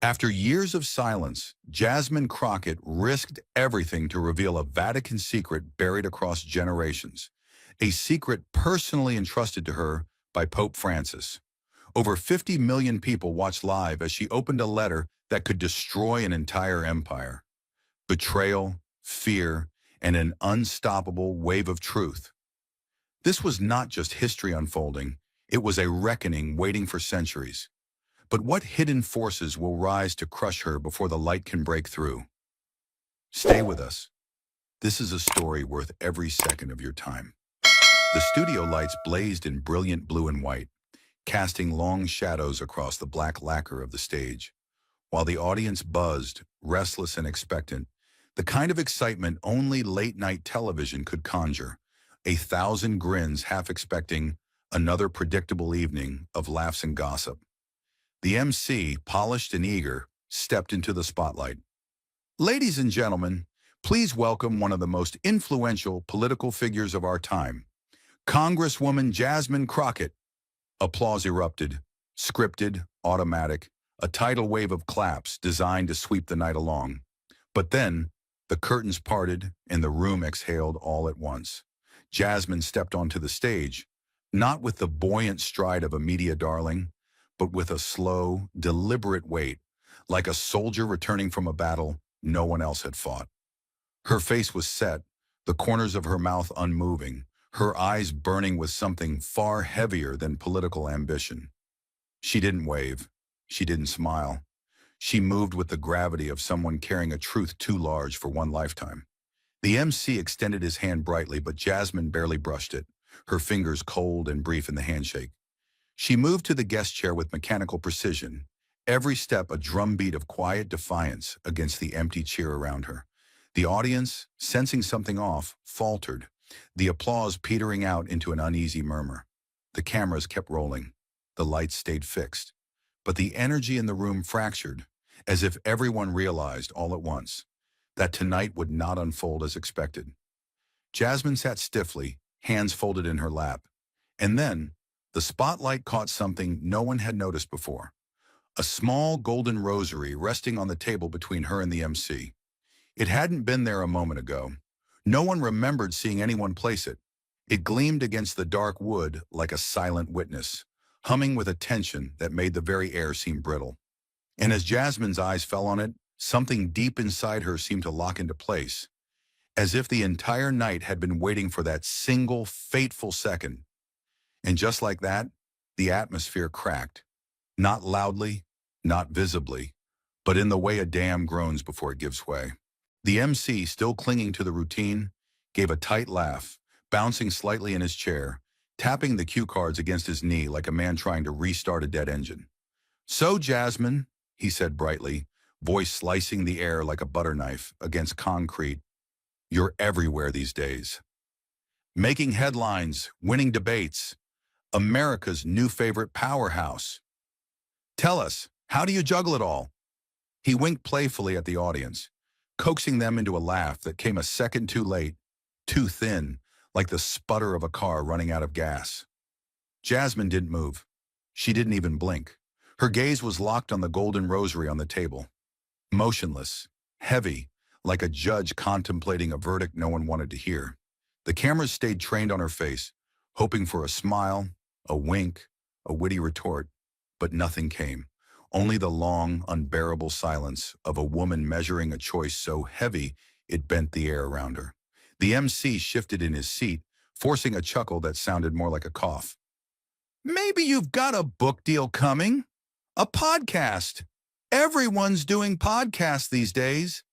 After years of silence, Jasmine Crockett risked everything to reveal a Vatican secret buried across generations, a secret personally entrusted to her by Pope Francis. Over 50 million people watched live as she opened a letter that could destroy an entire empire. Betrayal, fear, and an unstoppable wave of truth. This was not just history unfolding, it was a reckoning waiting for centuries. But what hidden forces will rise to crush her before the light can break through? Stay with us. This is a story worth every second of your time. The studio lights blazed in brilliant blue and white, casting long shadows across the black lacquer of the stage. While the audience buzzed, restless and expectant, the kind of excitement only late-night television could conjure, a thousand grins half expecting another predictable evening of laughs and gossip. The MC, polished and eager, stepped into the spotlight. Ladies and gentlemen, please welcome one of the most influential political figures of our time, Congresswoman Jasmine Crockett. Applause erupted, scripted, automatic, a tidal wave of claps designed to sweep the night along. But then, the curtains parted and the room exhaled all at once. Jasmine stepped onto the stage, not with the buoyant stride of a media darling, but with a slow, deliberate weight, like a soldier returning from a battle no one else had fought. Her face was set, the corners of her mouth unmoving, her eyes burning with something far heavier than political ambition. She didn't wave. She didn't smile. She moved with the gravity of someone carrying a truth too large for one lifetime. The MC extended his hand brightly, but Jasmine barely brushed it, her fingers cold and brief in the handshake. She moved to the guest chair with mechanical precision, every step a drumbeat of quiet defiance against the empty cheer around her. The audience, sensing something off, faltered, the applause petering out into an uneasy murmur. The cameras kept rolling. The lights stayed fixed. But the energy in the room fractured, as if everyone realized all at once that tonight would not unfold as expected. Jasmine sat stiffly, hands folded in her lap. And then, the spotlight caught something no one had noticed before. A small golden rosary resting on the table between her and the MC. It hadn't been there a moment ago. No one remembered seeing anyone place it. It gleamed against the dark wood like a silent witness, humming with a tension that made the very air seem brittle. And as Jasmine's eyes fell on it, something deep inside her seemed to lock into place, as if the entire night had been waiting for that single fateful second. And just like that, the atmosphere cracked. Not loudly, not visibly, but in the way a dam groans before it gives way. The MC, still clinging to the routine, gave a tight laugh, bouncing slightly in his chair, tapping the cue cards against his knee like a man trying to restart a dead engine. "So, Jasmine," he said brightly, voice slicing the air like a butter knife against concrete, "you're everywhere these days. Making headlines, winning debates, America's new favorite powerhouse. Tell us, how do you juggle it all?" He winked playfully at the audience, coaxing them into a laugh that came a second too late, too thin, like the sputter of a car running out of gas. Jasmine didn't move. She didn't even blink. Her gaze was locked on the golden rosary on the table. Motionless, heavy, like a judge contemplating a verdict no one wanted to hear. The cameras stayed trained on her face, hoping for a smile, a wink, a witty retort, but nothing came. Only the long, unbearable silence of a woman measuring a choice so heavy it bent the air around her. The MC shifted in his seat, forcing a chuckle that sounded more like a cough. "Maybe you've got a book deal coming? A podcast. Everyone's doing podcasts these days."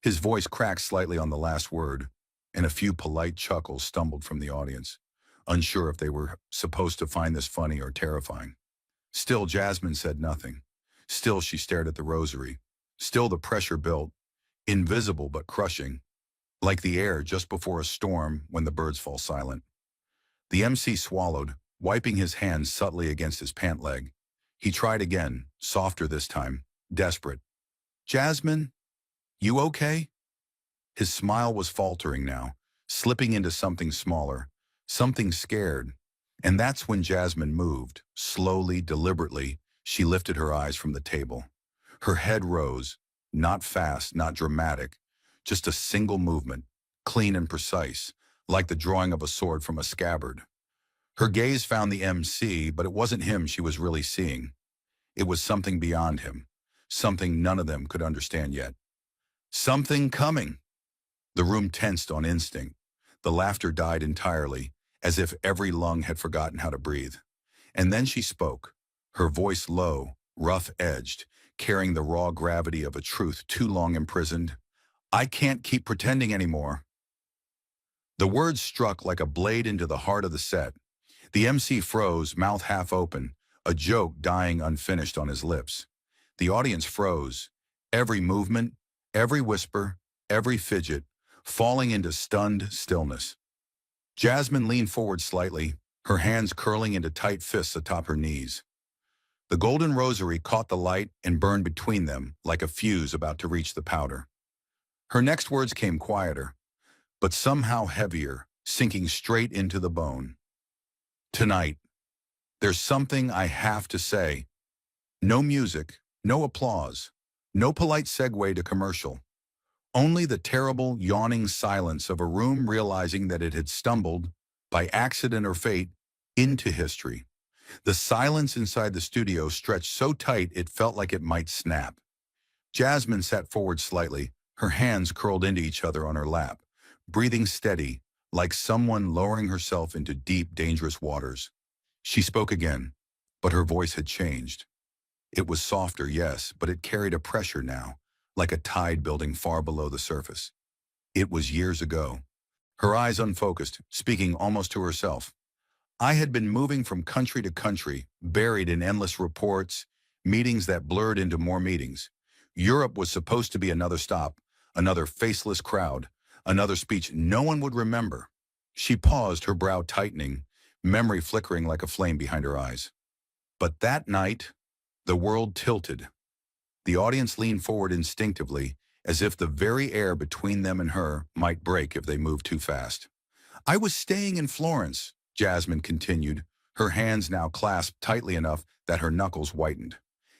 His voice cracked slightly on the last word, and a few polite chuckles stumbled from the audience, unsure if they were supposed to find this funny or terrifying. Still, Jasmine said nothing. Still, she stared at the rosary. Still, the pressure built, invisible but crushing, like the air just before a storm when the birds fall silent. The MC swallowed, wiping his hands subtly against his pant leg. He tried again, softer this time, desperate. "Jasmine, you okay?" His smile was faltering now, slipping into something smaller, something scared. And that's when Jasmine moved. Slowly, deliberately, she lifted her eyes from the table. Her head rose, not fast, not dramatic, just a single movement, clean and precise, like the drawing of a sword from a scabbard. Her gaze found the MC, but it wasn't him she was really seeing. It was something beyond him, something none of them could understand yet. Something coming. The room tensed on instinct. The laughter died entirely, as if every lung had forgotten how to breathe. And then she spoke, her voice low, rough-edged, carrying the raw gravity of a truth too long imprisoned. I can't keep pretending anymore. The words struck like a blade into the heart of the set. The MC froze, mouth half open, a joke dying unfinished on his lips. The audience froze, every movement, every whisper, every fidget, falling into stunned stillness. Jasmine leaned forward slightly, her hands curling into tight fists atop her knees. The golden rosary caught the light and burned between them like a fuse about to reach the powder. Her next words came quieter, but somehow heavier, sinking straight into the bone. Tonight, there's something I have to say. No music, no applause, no polite segue to commercial. Only the terrible, yawning silence of a room realizing that it had stumbled, by accident or fate, into history. The silence inside the studio stretched so tight it felt like it might snap. Jasmine sat forward slightly, her hands curled into each other on her lap, breathing steady, like someone lowering herself into deep, dangerous waters. She spoke again, but her voice had changed. It was softer, yes, but it carried a pressure now, like a tide building far below the surface. It was years ago. Her eyes unfocused, speaking almost to herself. I had been moving from country to country, buried in endless reports, meetings that blurred into more meetings. Europe was supposed to be another stop, another faceless crowd, another speech no one would remember. She paused, her brow tightening, memory flickering like a flame behind her eyes. But that night, the world tilted. The audience leaned forward instinctively, as if the very air between them and her might break if they moved too fast. I was staying in Florence, Jasmine continued, her hands now clasped tightly enough that her knuckles whitened.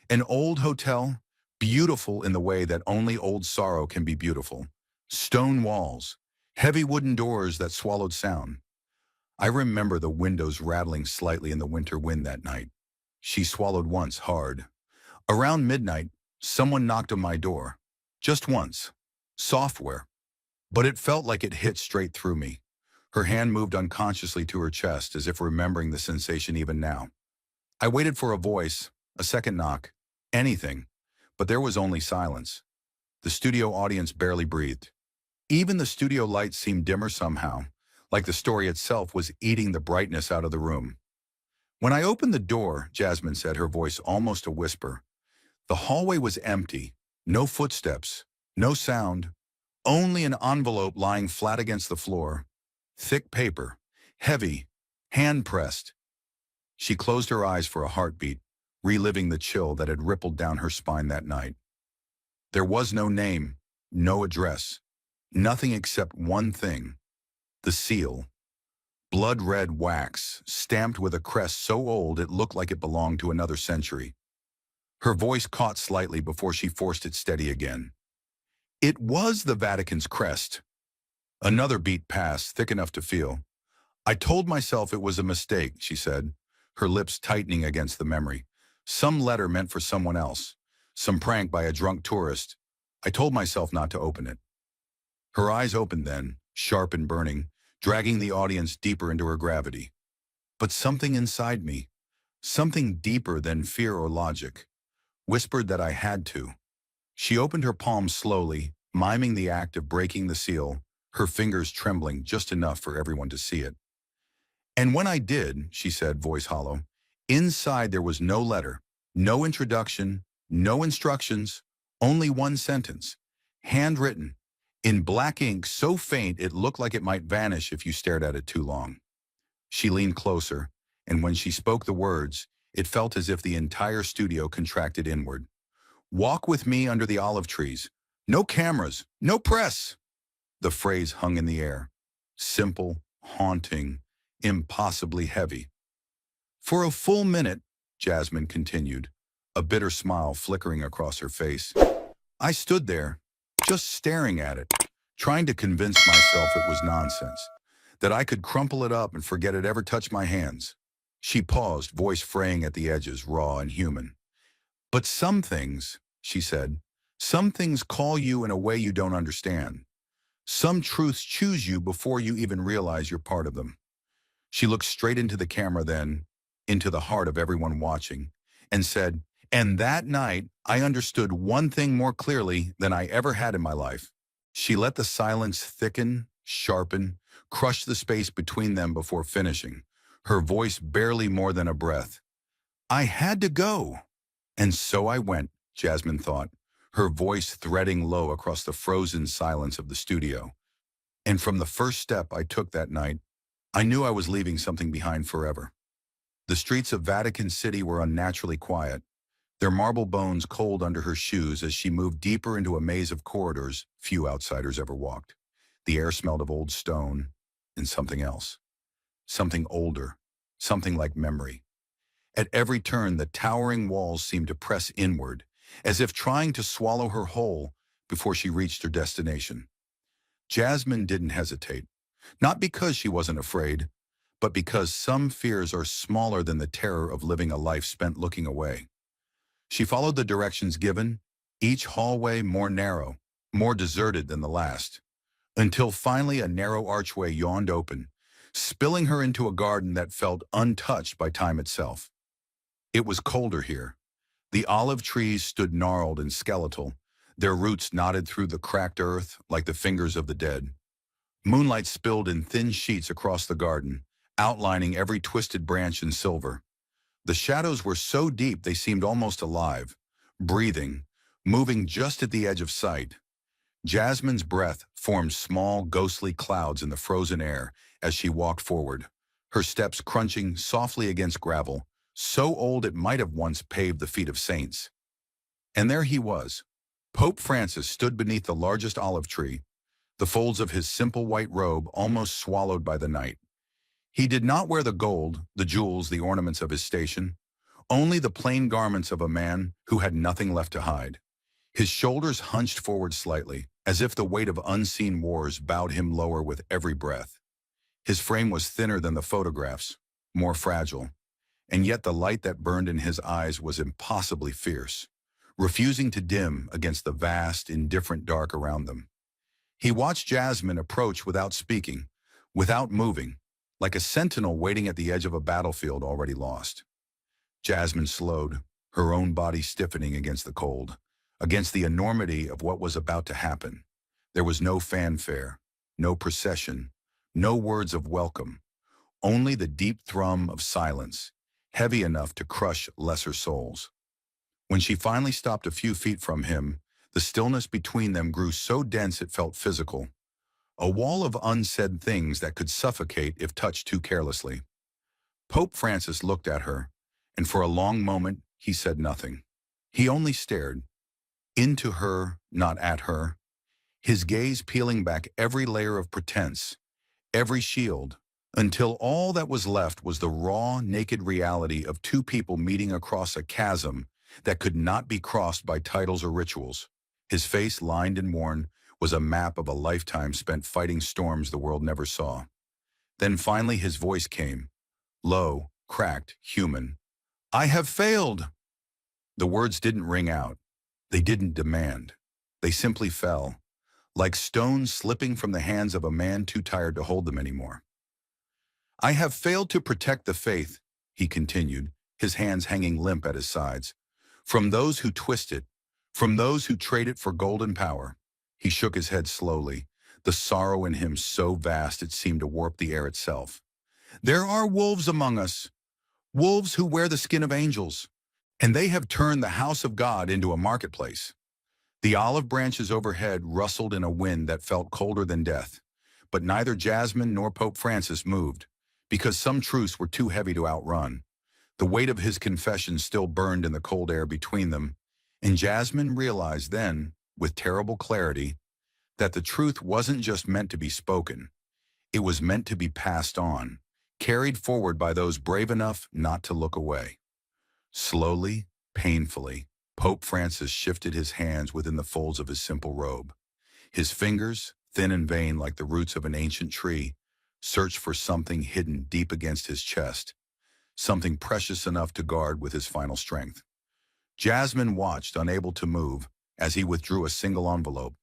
An old hotel, beautiful in the way that only old sorrow can be beautiful. Stone walls, heavy wooden doors that swallowed sound. I remember the windows rattling slightly in the winter wind that night. She swallowed once hard. Around midnight, someone knocked on my door. Just once. Software. But it felt like it hit straight through me. Her hand moved unconsciously to her chest, as if remembering the sensation even now. I waited for a voice, a second knock, anything, but there was only silence. The studio audience barely breathed. Even the studio lights seemed dimmer somehow, like the story itself was eating the brightness out of the room. When I opened the door, Jasmine said, her voice almost a whisper, the hallway was empty, no footsteps, no sound, only an envelope lying flat against the floor. Thick paper, heavy, hand-pressed. She closed her eyes for a heartbeat, reliving the chill that had rippled down her spine that night. There was no name, no address, nothing except one thing, the seal. Blood-red wax, stamped with a crest so old it looked like it belonged to another century. Her voice caught slightly before she forced it steady again. It was the Vatican's crest. Another beat passed, thick enough to feel. I told myself it was a mistake, she said, her lips tightening against the memory. Some letter meant for someone else. Some prank by a drunk tourist. I told myself not to open it. Her eyes opened then, sharp and burning, dragging the audience deeper into her gravity. But something inside me, something deeper than fear or logic, whispered that I had to. She opened her palms slowly, miming the act of breaking the seal, her fingers trembling just enough for everyone to see it. And when I did, she said, voice hollow, inside there was no letter, no introduction, no instructions, only one sentence, handwritten, in black ink so faint it looked like it might vanish if you stared at it too long. She leaned closer, and when she spoke the words, it felt as if the entire studio contracted inward. Walk with me under the olive trees. No cameras, no press. The phrase hung in the air. Simple, haunting, impossibly heavy. For a full minute, Jasmine continued, a bitter smile flickering across her face. I stood there, just staring at it, trying to convince myself it was nonsense, that I could crumple it up and forget it ever touched my hands. She paused, voice fraying at the edges, raw and human. But some things, she said, some things call you in a way you don't understand. Some truths choose you before you even realize you're part of them. She looked straight into the camera then, into the heart of everyone watching, and said, and that night, I understood one thing more clearly than I ever had in my life. She let the silence thicken, sharpen, crush the space between them before finishing, her voice barely more than a breath. I had to go. And so I went, Jasmine thought, her voice threading low across the frozen silence of the studio. And from the first step I took that night, I knew I was leaving something behind forever. The streets of Vatican City were unnaturally quiet, their marble bones cold under her shoes as she moved deeper into a maze of corridors few outsiders ever walked. The air smelled of old stone and something else. Something older, something like memory. At every turn, the towering walls seemed to press inward, as if trying to swallow her whole before she reached her destination. Jasmine didn't hesitate, not because she wasn't afraid, but because some fears are smaller than the terror of living a life spent looking away. She followed the directions given, each hallway more narrow, more deserted than the last, until finally a narrow archway yawned open, spilling her into a garden that felt untouched by time itself. It was colder here. The olive trees stood gnarled and skeletal, their roots knotted through the cracked earth like the fingers of the dead. Moonlight spilled in thin sheets across the garden, outlining every twisted branch in silver. The shadows were so deep they seemed almost alive, breathing, moving just at the edge of sight. Jasmine's breath formed small, ghostly clouds in the frozen air as she walked forward, her steps crunching softly against gravel, so old it might have once paved the feet of saints. And there he was. Pope Francis stood beneath the largest olive tree, the folds of his simple white robe almost swallowed by the night. He did not wear the gold, the jewels, the ornaments of his station, only the plain garments of a man who had nothing left to hide. His shoulders hunched forward slightly, as if the weight of unseen wars bowed him lower with every breath. His frame was thinner than the photographs, more fragile, and yet the light that burned in his eyes was impossibly fierce, refusing to dim against the vast, indifferent dark around them. He watched Jasmine approach without speaking, without moving, like a sentinel waiting at the edge of a battlefield already lost. Jasmine slowed, her own body stiffening against the cold, against the enormity of what was about to happen. There was no fanfare, no procession, no words of welcome, only the deep thrum of silence, heavy enough to crush lesser souls. When she finally stopped a few feet from him, the stillness between them grew so dense it felt physical. A wall of unsaid things that could suffocate if touched too carelessly. Pope Francis looked at her, and for a long moment he said nothing. He only stared, into her, not at her, his gaze peeling back every layer of pretense, every shield, until all that was left was the raw, naked reality of two people meeting across a chasm that could not be crossed by titles or rituals. His face, lined and worn, was a map of a lifetime spent fighting storms the world never saw. Then finally his voice came, low, cracked, human. I have failed! The words didn't ring out. They didn't demand. They simply fell, like stones slipping from the hands of a man too tired to hold them anymore. I have failed to protect the faith, he continued, his hands hanging limp at his sides, from those who twist it, from those who trade it for golden power. He shook his head slowly, the sorrow in him so vast it seemed to warp the air itself. There are wolves among us, wolves who wear the skin of angels, and they have turned the house of God into a marketplace. The olive branches overhead rustled in a wind that felt colder than death, but neither Jasmine nor Pope Francis moved, because some truths were too heavy to outrun. The weight of his confession still burned in the cold air between them, and Jasmine realized then, with terrible clarity, that the truth wasn't just meant to be spoken. It was meant to be passed on, carried forward by those brave enough not to look away. Slowly, Painfully, Pope Francis shifted his hands within the folds of his simple robe. His fingers, thin and vein like the roots of an ancient tree, searched for something hidden deep against his chest, something precious enough to guard with his final strength. Jasmine watched, unable to move, as he withdrew a single envelope.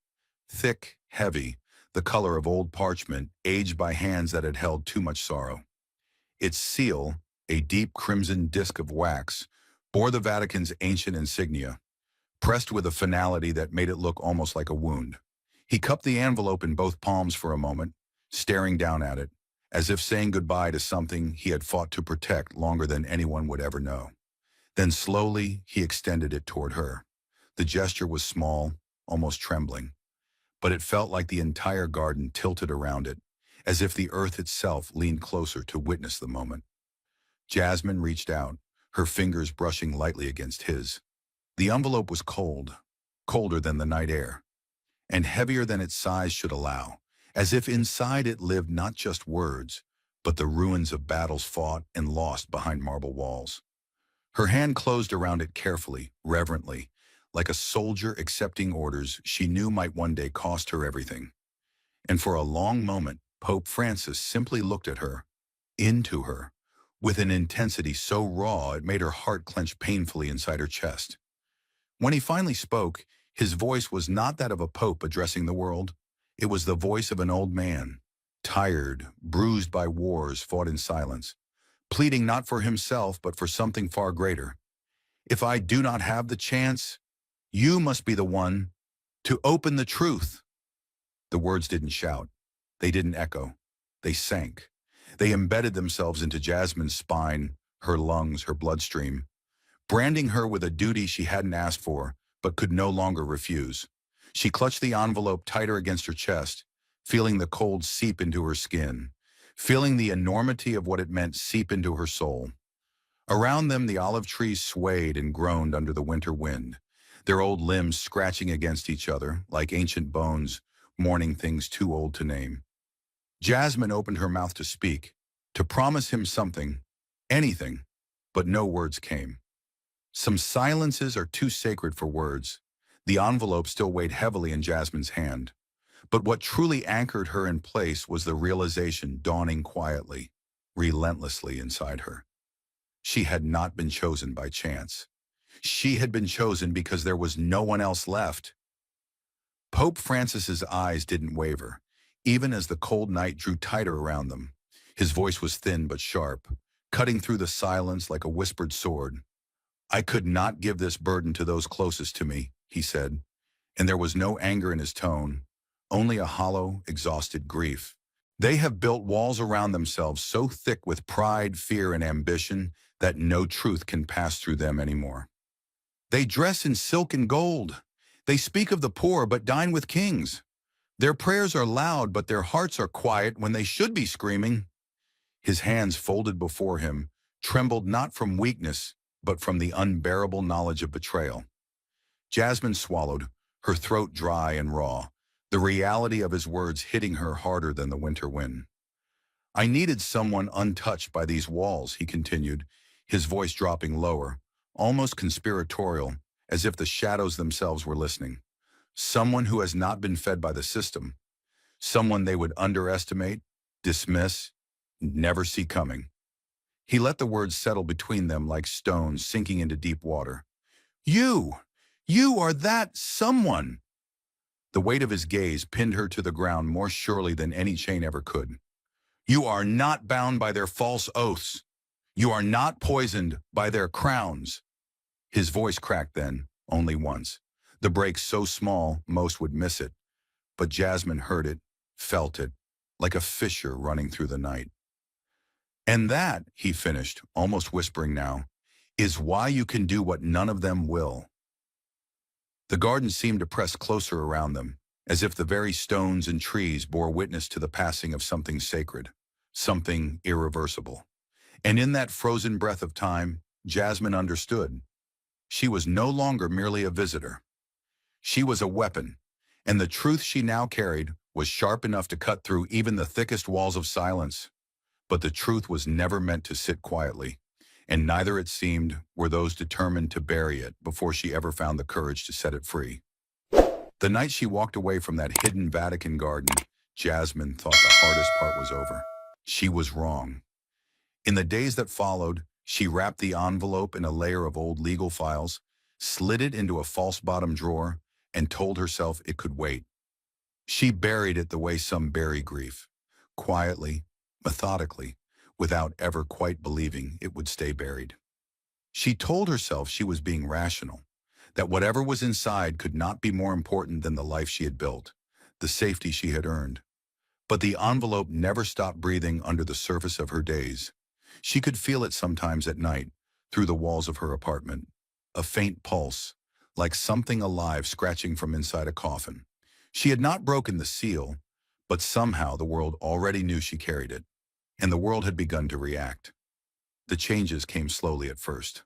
Thick, heavy, the color of old parchment, aged by hands that had held too much sorrow. Its seal, a deep crimson disk of wax, bore the Vatican's ancient insignia, pressed with a finality that made it look almost like a wound. He cupped the envelope in both palms for a moment, staring down at it, as if saying goodbye to something he had fought to protect longer than anyone would ever know. Then slowly, he extended it toward her. The gesture was small, almost trembling, but it felt like the entire garden tilted around it, as if the earth itself leaned closer to witness the moment. Jasmine reached out, her fingers brushing lightly against his. The envelope was cold, colder than the night air, and heavier than its size should allow, as if inside it lived not just words, but the ruins of battles fought and lost behind marble walls. Her hand closed around it carefully, reverently, like a soldier accepting orders she knew might one day cost her everything. And for a long moment, Pope Francis simply looked at her, into her, with an intensity so raw it made her heart clench painfully inside her chest. When he finally spoke, his voice was not that of a pope addressing the world. It was the voice of an old man, tired, bruised by wars fought in silence, pleading not for himself but for something far greater. If I do not have the chance, you must be the one to open the truth. The words didn't shout. They didn't echo. They sank. They embedded themselves into Jasmine's spine, her lungs, her bloodstream, branding her with a duty she hadn't asked for, but could no longer refuse. She clutched the envelope tighter against her chest, feeling the cold seep into her skin, feeling the enormity of what it meant seep into her soul. Around them, the olive trees swayed and groaned under the winter wind, their old limbs scratching against each other like ancient bones, mourning things too old to name. Jasmine opened her mouth to speak, to promise him something, anything, but no words came. Some silences are too sacred for words. The envelope still weighed heavily in Jasmine's hand. But what truly anchored her in place was the realization dawning quietly, relentlessly inside her. She had not been chosen by chance. She had been chosen because there was no one else left. Pope Francis's eyes didn't waver, even as the cold night drew tighter around them. His voice was thin but sharp, cutting through the silence like a whispered sword. I could not give this burden to those closest to me, he said, and there was no anger in his tone, only a hollow, exhausted grief. They have built walls around themselves so thick with pride, fear, and ambition that no truth can pass through them anymore. They dress in silk and gold. They speak of the poor but dine with kings. Their prayers are loud, but their hearts are quiet when they should be screaming. His hands folded before him, trembled not from weakness, but from the unbearable knowledge of betrayal. Jasmine swallowed, her throat dry and raw, the reality of his words hitting her harder than the winter wind. I needed someone untouched by these walls, he continued, his voice dropping lower, almost conspiratorial, as if the shadows themselves were listening. Someone who has not been fed by the system. Someone they would underestimate, dismiss, never see coming. He let the words settle between them like stones sinking into deep water. You are that someone. The weight of his gaze pinned her to the ground more surely than any chain ever could. You are not bound by their false oaths. You are not poisoned by their crowns. His voice cracked then, only once. The break so small, most would miss it. But Jasmine heard it, felt it, like a fissure running through the night. And that, he finished, almost whispering now, is why you can do what none of them will. The garden seemed to press closer around them, as if the very stones and trees bore witness to the passing of something sacred, something irreversible. And in that frozen breath of time, Jasmine understood. She was no longer merely a visitor. She was a weapon, and the truth she now carried was sharp enough to cut through even the thickest walls of silence. But the truth was never meant to sit quietly, and neither, it seemed, were those determined to bury it before she ever found the courage to set it free. The night she walked away from that hidden Vatican garden, Jasmine thought the hardest part was over. She was wrong. In the days that followed, she wrapped the envelope in a layer of old legal files, slid it into a false bottom drawer, and told herself it could wait. She buried it the way some bury grief, quietly, methodically, without ever quite believing it would stay buried. She told herself she was being rational, that whatever was inside could not be more important than the life she had built, the safety she had earned. But the envelope never stopped breathing under the surface of her days. She could feel it sometimes at night, through the walls of her apartment, a faint pulse, like something alive scratching from inside a coffin. She had not broken the seal, but somehow the world already knew she carried it, and the world had begun to react. The changes came slowly at first.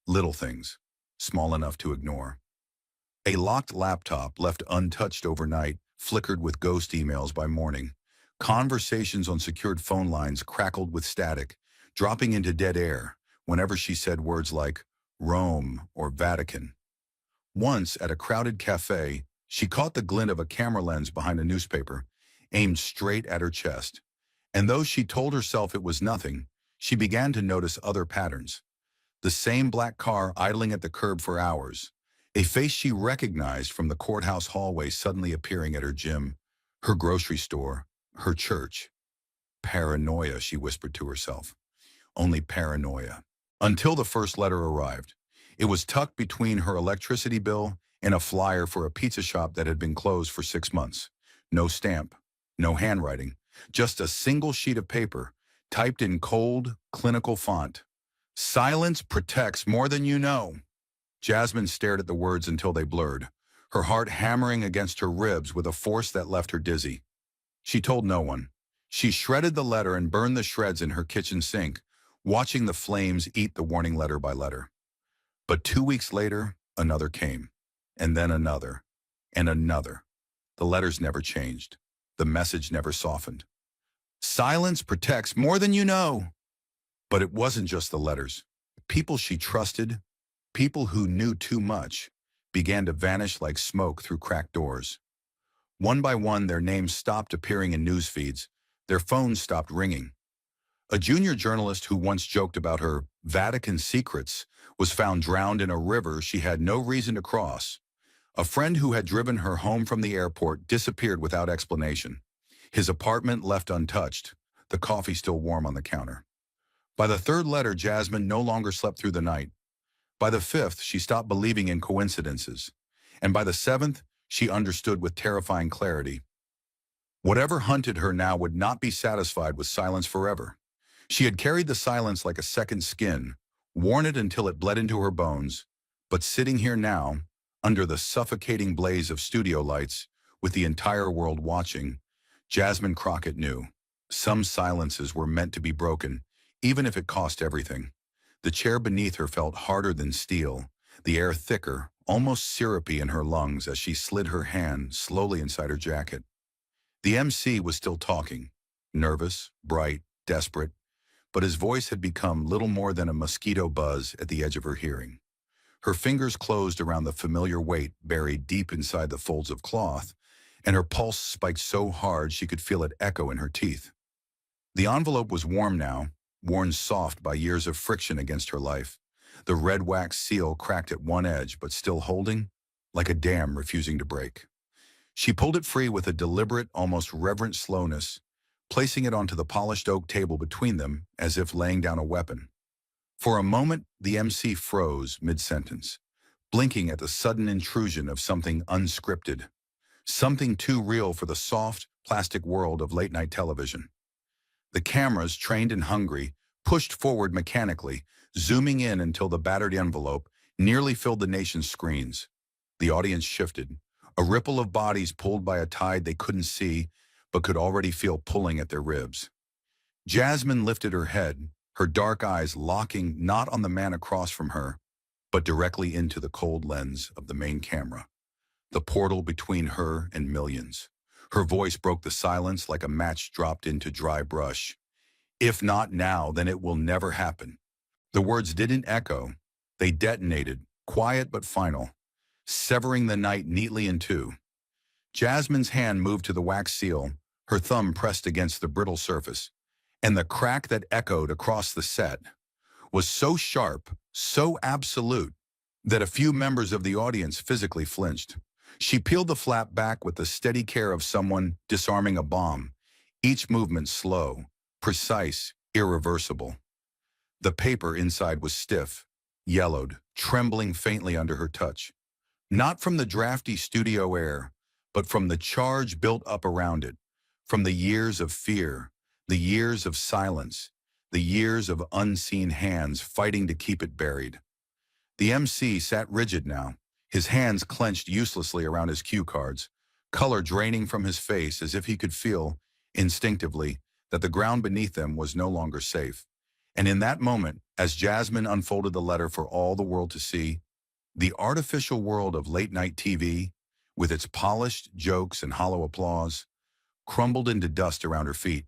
Little things, small enough to ignore. A locked laptop left untouched overnight flickered with ghost emails by morning. Conversations on secured phone lines crackled with static, dropping into dead air whenever she said words like Rome or Vatican. Once, at a crowded cafe, she caught the glint of a camera lens behind a newspaper, aimed straight at her chest. And though she told herself it was nothing, she began to notice other patterns. The same black car idling at the curb for hours, a face she recognized from the courthouse hallway suddenly appearing at her gym, her grocery store, her church. Paranoia, she whispered to herself. Only paranoia. Until the first letter arrived. It was tucked between her electricity bill and a flyer for a pizza shop that had been closed for 6 months. No stamp, no handwriting, just a single sheet of paper, typed in cold, clinical font. Silence protects more than you know. Jasmine stared at the words until they blurred, her heart hammering against her ribs with a force that left her dizzy. She told no one. She shredded the letter and burned the shreds in her kitchen sink, watching the flames eat the warning letter by letter. But 2 weeks later, another came, and then another, and another. The letters never changed. The message never softened. Silence protects more than you know. But it wasn't just the letters. People she trusted, people who knew too much, began to vanish like smoke through cracked doors. One by one, their names stopped appearing in news feeds. Their phones stopped ringing. A junior journalist who once joked about her Vatican secrets was found drowned in a river she had no reason to cross. A friend who had driven her home from the airport disappeared without explanation. His apartment left untouched, the coffee still warm on the counter. By the third letter, Jasmine no longer slept through the night. By the fifth, she stopped believing in coincidences. And by the seventh, she understood with terrifying clarity. Whatever hunted her now would not be satisfied with silence forever. She had carried the silence like a second skin, worn it until it bled into her bones. But sitting here now, under the suffocating blaze of studio lights, with the entire world watching, Jasmine Crockett knew. Some silences were meant to be broken, even if it cost everything. The chair beneath her felt harder than steel, the air thicker, almost syrupy in her lungs as she slid her hand slowly inside her jacket. The MC was still talking, nervous, bright, desperate, but his voice had become little more than a mosquito buzz at the edge of her hearing. Her fingers closed around the familiar weight buried deep inside the folds of cloth, and her pulse spiked so hard she could feel it echo in her teeth. The envelope was warm now, worn soft by years of friction against her life. The red wax seal cracked at one edge, but still holding, like a dam refusing to break. She pulled it free with a deliberate, almost reverent slowness, placing it onto the polished oak table between them as if laying down a weapon. For a moment, the MC froze mid-sentence, blinking at the sudden intrusion of something unscripted, something too real for the soft, plastic world of late-night television. The cameras, trained and hungry, pushed forward mechanically, zooming in until the battered envelope nearly filled the nation's screens. The audience shifted, a ripple of bodies pulled by a tide they couldn't see, but could already feel pulling at their ribs. Jasmine lifted her head, her dark eyes locking not on the man across from her, but directly into the cold lens of the main camera, the portal between her and millions. Her voice broke the silence like a match dropped into dry brush. If not now, then it will never happen. The words didn't echo. They detonated, quiet but final, severing the night neatly in two. Jasmine's hand moved to the wax seal, her thumb pressed against the brittle surface, and the crack that echoed across the set was so sharp, so absolute, that a few members of the audience physically flinched. She peeled the flap back with the steady care of someone disarming a bomb, each movement slow, precise, irreversible. The paper inside was stiff, yellowed, trembling faintly under her touch. Not from the drafty studio air, but from the charge built up around it, from the years of fear, the years of silence, the years of unseen hands fighting to keep it buried. The MC sat rigid now, his hands clenched uselessly around his cue cards, color draining from his face as if he could feel, instinctively, that the ground beneath them was no longer safe. And in that moment, as Jasmine unfolded the letter for all the world to see, the artificial world of late-night TV, with its polished jokes and hollow applause, crumbled into dust around her feet.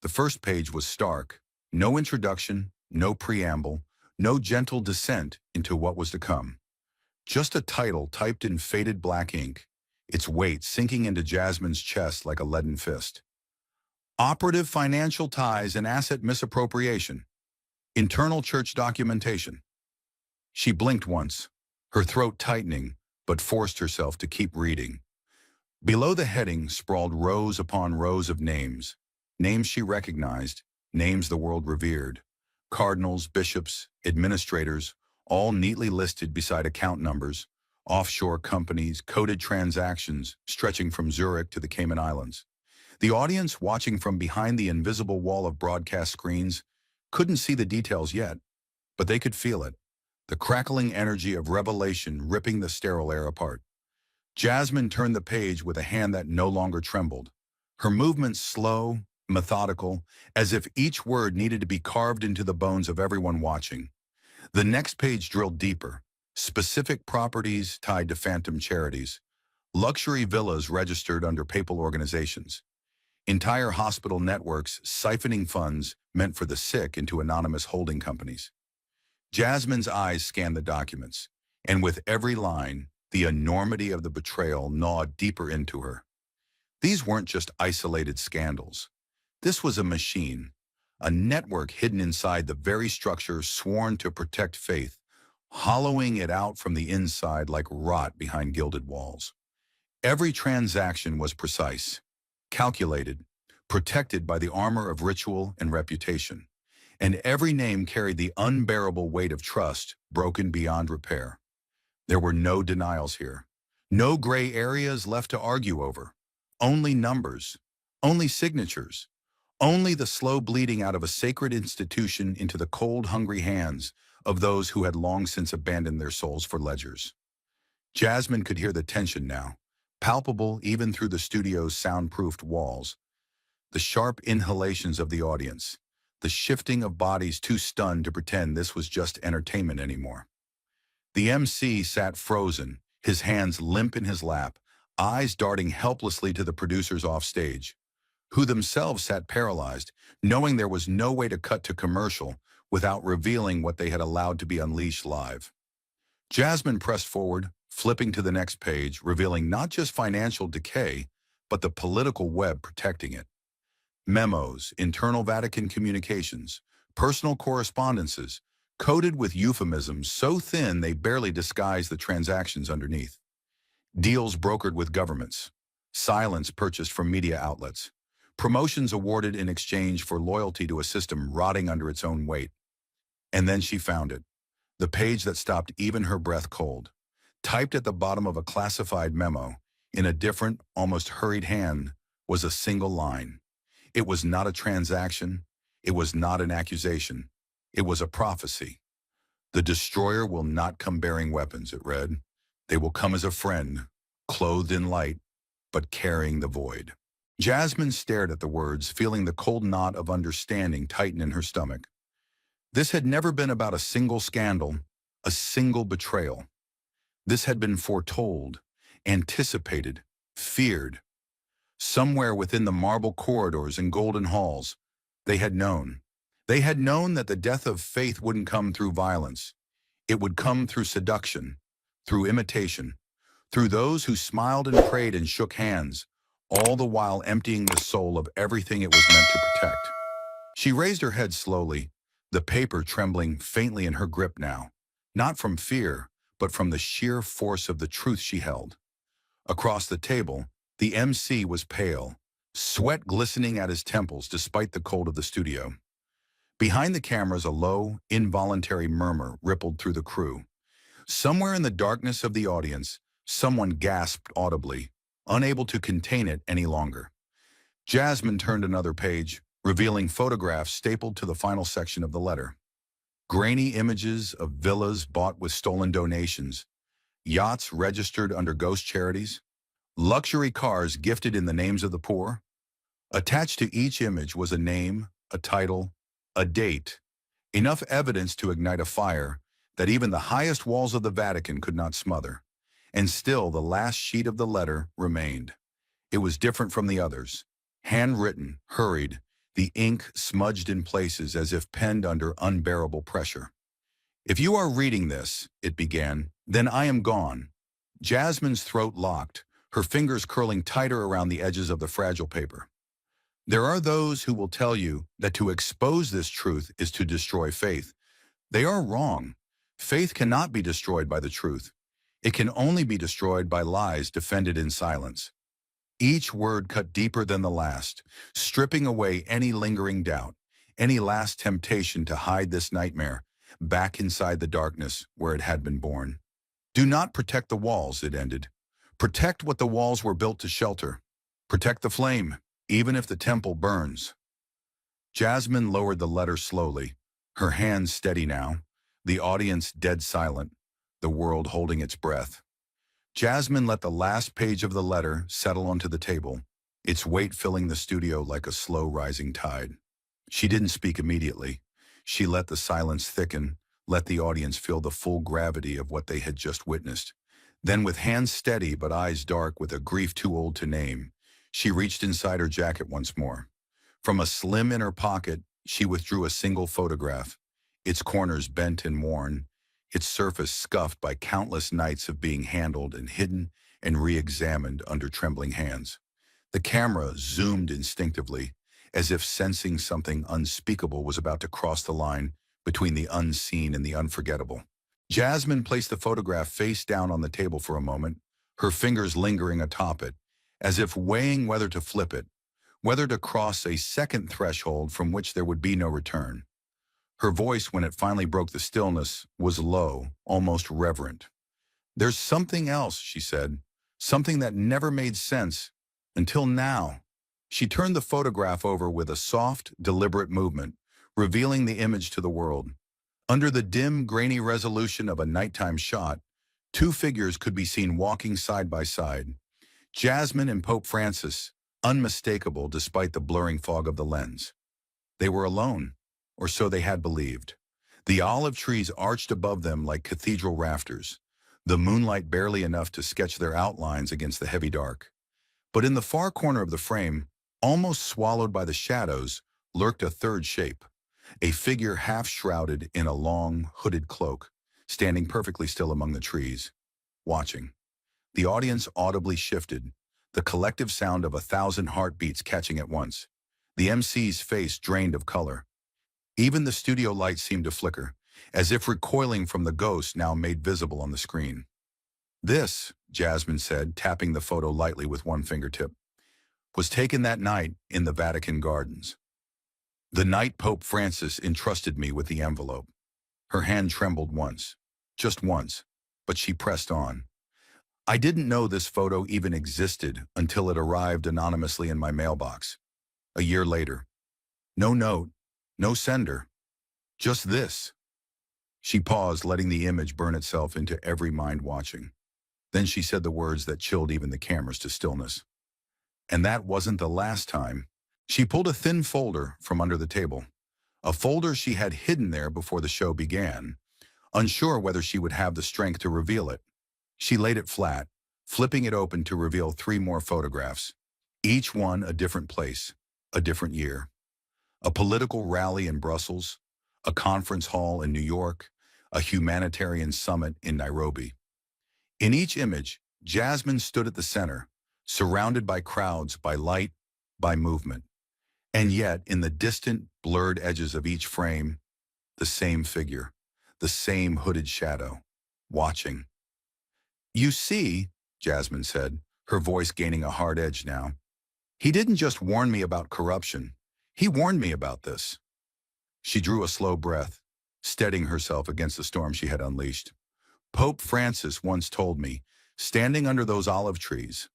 The first page was stark. No introduction, no preamble, no gentle descent into what was to come. Just a title typed in faded black ink, its weight sinking into Jasmine's chest like a leaden fist. Operative financial ties and asset misappropriation. Internal church documentation. She blinked once, her throat tightening, but forced herself to keep reading. Below the heading sprawled rows upon rows of names. Names she recognized, names the world revered. Cardinals, bishops, administrators, all neatly listed beside account numbers, offshore companies, coded transactions stretching from Zurich to the Cayman Islands. The audience, watching from behind the invisible wall of broadcast screens, couldn't see the details yet, but they could feel it, the crackling energy of revelation ripping the sterile air apart. Jasmine turned the page with a hand that no longer trembled, her movements slow, methodical, as if each word needed to be carved into the bones of everyone watching. The next page drilled deeper, specific properties tied to phantom charities, luxury villas registered under papal organizations, entire hospital networks siphoning funds meant for the sick into anonymous holding companies. Jasmine's eyes scanned the documents, and with every line, the enormity of the betrayal gnawed deeper into her. These weren't just isolated scandals. This was a machine, a network hidden inside the very structure sworn to protect faith, hollowing it out from the inside like rot behind gilded walls. Every transaction was precise, calculated, protected by the armor of ritual and reputation, and every name carried the unbearable weight of trust broken beyond repair. There were no denials here, no gray areas left to argue over, only numbers, only signatures, only the slow bleeding out of a sacred institution into the cold, hungry hands of those who had long since abandoned their souls for ledgers. Jasmine could hear the tension now, palpable even through the studio's soundproofed walls, the sharp inhalations of the audience, the shifting of bodies too stunned to pretend this was just entertainment anymore. The MC sat frozen, his hands limp in his lap, eyes darting helplessly to the producers off stage, who themselves sat paralyzed, knowing there was no way to cut to commercial without revealing what they had allowed to be unleashed live. Jasmine pressed forward, flipping to the next page, revealing not just financial decay, but the political web protecting it. Memos, internal Vatican communications, personal correspondences, coded with euphemisms so thin they barely disguise the transactions underneath. Deals brokered with governments, silence purchased from media outlets, promotions awarded in exchange for loyalty to a system rotting under its own weight. And then she found it, the page that stopped even her breath cold, typed at the bottom of a classified memo, in a different, almost hurried hand, was a single line. It was not a transaction. It was not an accusation. It was a prophecy. The destroyer will not come bearing weapons, it read. They will come as a friend, clothed in light, but carrying the void. Jasmine stared at the words, feeling the cold knot of understanding tighten in her stomach. This had never been about a single scandal, a single betrayal. This had been foretold, anticipated, feared. Somewhere within the marble corridors and golden halls, they had known. They had known that the death of faith wouldn't come through violence. It would come through seduction, through imitation, through those who smiled and prayed and shook hands, all the while emptying the soul of everything it was meant to protect. She raised her head slowly, the paper trembling faintly in her grip now, not from fear, but from the sheer force of the truth she held. Across the table, the MC was pale, sweat glistening at his temples despite the cold of the studio. Behind the cameras, a low, involuntary murmur rippled through the crew. Somewhere in the darkness of the audience, someone gasped audibly, unable to contain it any longer. Jasmine turned another page, revealing photographs stapled to the final section of the letter. Grainy images of villas bought with stolen donations, yachts registered under ghost charities, luxury cars gifted in the names of the poor. Attached to each image was a name, a title, a date, enough evidence to ignite a fire that even the highest walls of the Vatican could not smother. And still the last sheet of the letter remained. It was different from the others. Handwritten, hurried, the ink smudged in places as if penned under unbearable pressure. "If you are reading this," it began, "then I am gone." Jasmine's throat locked, her fingers curling tighter around the edges of the fragile paper. There are those who will tell you that to expose this truth is to destroy faith. They are wrong. Faith cannot be destroyed by the truth. It can only be destroyed by lies defended in silence. Each word cut deeper than the last, stripping away any lingering doubt, any last temptation to hide this nightmare back inside the darkness where it had been born. "Do not protect the walls," it ended. "Protect what the walls were built to shelter. Protect the flame, even if the temple burns." Jasmine lowered the letter slowly, her hands steady now, the audience dead silent, the world holding its breath. Jasmine let the last page of the letter settle onto the table, its weight filling the studio like a slow rising tide. She didn't speak immediately. She let the silence thicken, let the audience feel the full gravity of what they had just witnessed. Then, with hands steady but eyes dark with a grief too old to name, she reached inside her jacket once more. From a slim inner pocket, she withdrew a single photograph, its corners bent and worn, its surface scuffed by countless nights of being handled and hidden and re-examined under trembling hands. The camera zoomed instinctively, as if sensing something unspeakable was about to cross the line between the unseen and the unforgettable. Jasmine placed the photograph face down on the table for a moment, her fingers lingering atop it, as if weighing whether to flip it, whether to cross a second threshold from which there would be no return. Her voice, when it finally broke the stillness, was low, almost reverent. "There's something else," she said, "something that never made sense until now." She turned the photograph over with a soft, deliberate movement, revealing the image to the world. Under the dim, grainy resolution of a nighttime shot, two figures could be seen walking side by side. Jasmine and Pope Francis, unmistakable despite the blurring fog of the lens. They were alone, or so they had believed. The olive trees arched above them like cathedral rafters, the moonlight barely enough to sketch their outlines against the heavy dark. But in the far corner of the frame, almost swallowed by the shadows, lurked a third shape, a figure half shrouded in a long, hooded cloak, standing perfectly still among the trees, watching. The audience audibly shifted, the collective sound of 1,000 heartbeats catching at once. The MC's face drained of color. Even the studio lights seemed to flicker, as if recoiling from the ghost now made visible on the screen. "This," Jasmine said, tapping the photo lightly with one fingertip, "was taken that night in the Vatican gardens. The night Pope Francis entrusted me with the envelope." Her hand trembled once, just once, but she pressed on. "I didn't know this photo even existed until it arrived anonymously in my mailbox. A year later. No note, no sender, just this." She paused, letting the image burn itself into every mind watching. Then she said the words that chilled even the cameras to stillness. "And that wasn't the last time." She pulled a thin folder from under the table, a folder she had hidden there before the show began, unsure whether she would have the strength to reveal it. She laid it flat, flipping it open to reveal 3 more photographs, each one a different place, a different year. A political rally in Brussels, a conference hall in New York, a humanitarian summit in Nairobi. In each image, Jasmine stood at the center, surrounded by crowds, by light, by movement. And yet, in the distant, blurred edges of each frame, the same figure, the same hooded shadow, watching. "You see," Jasmine said, her voice gaining a hard edge now, "he didn't just warn me about corruption. He warned me about this." She drew a slow breath, steadying herself against the storm she had unleashed. "Pope Francis once told me, standing under those olive trees."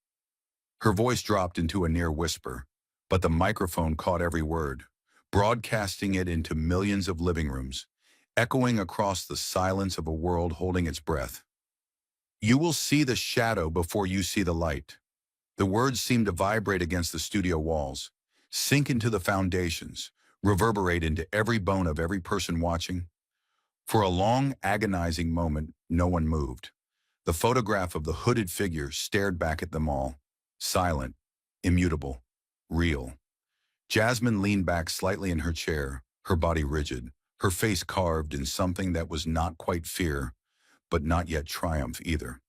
Her voice dropped into a near whisper, but the microphone caught every word, broadcasting it into millions of living rooms, echoing across the silence of a world holding its breath. "You will see the shadow before you see the light." The words seemed to vibrate against the studio walls, sink into the foundations, reverberate into every bone of every person watching. For a long, agonizing moment, no one moved. The photograph of the hooded figure stared back at them all, silent, immutable, real. Jasmine leaned back slightly in her chair, her body rigid, her face carved in something that was not quite fear, but not yet triumph either.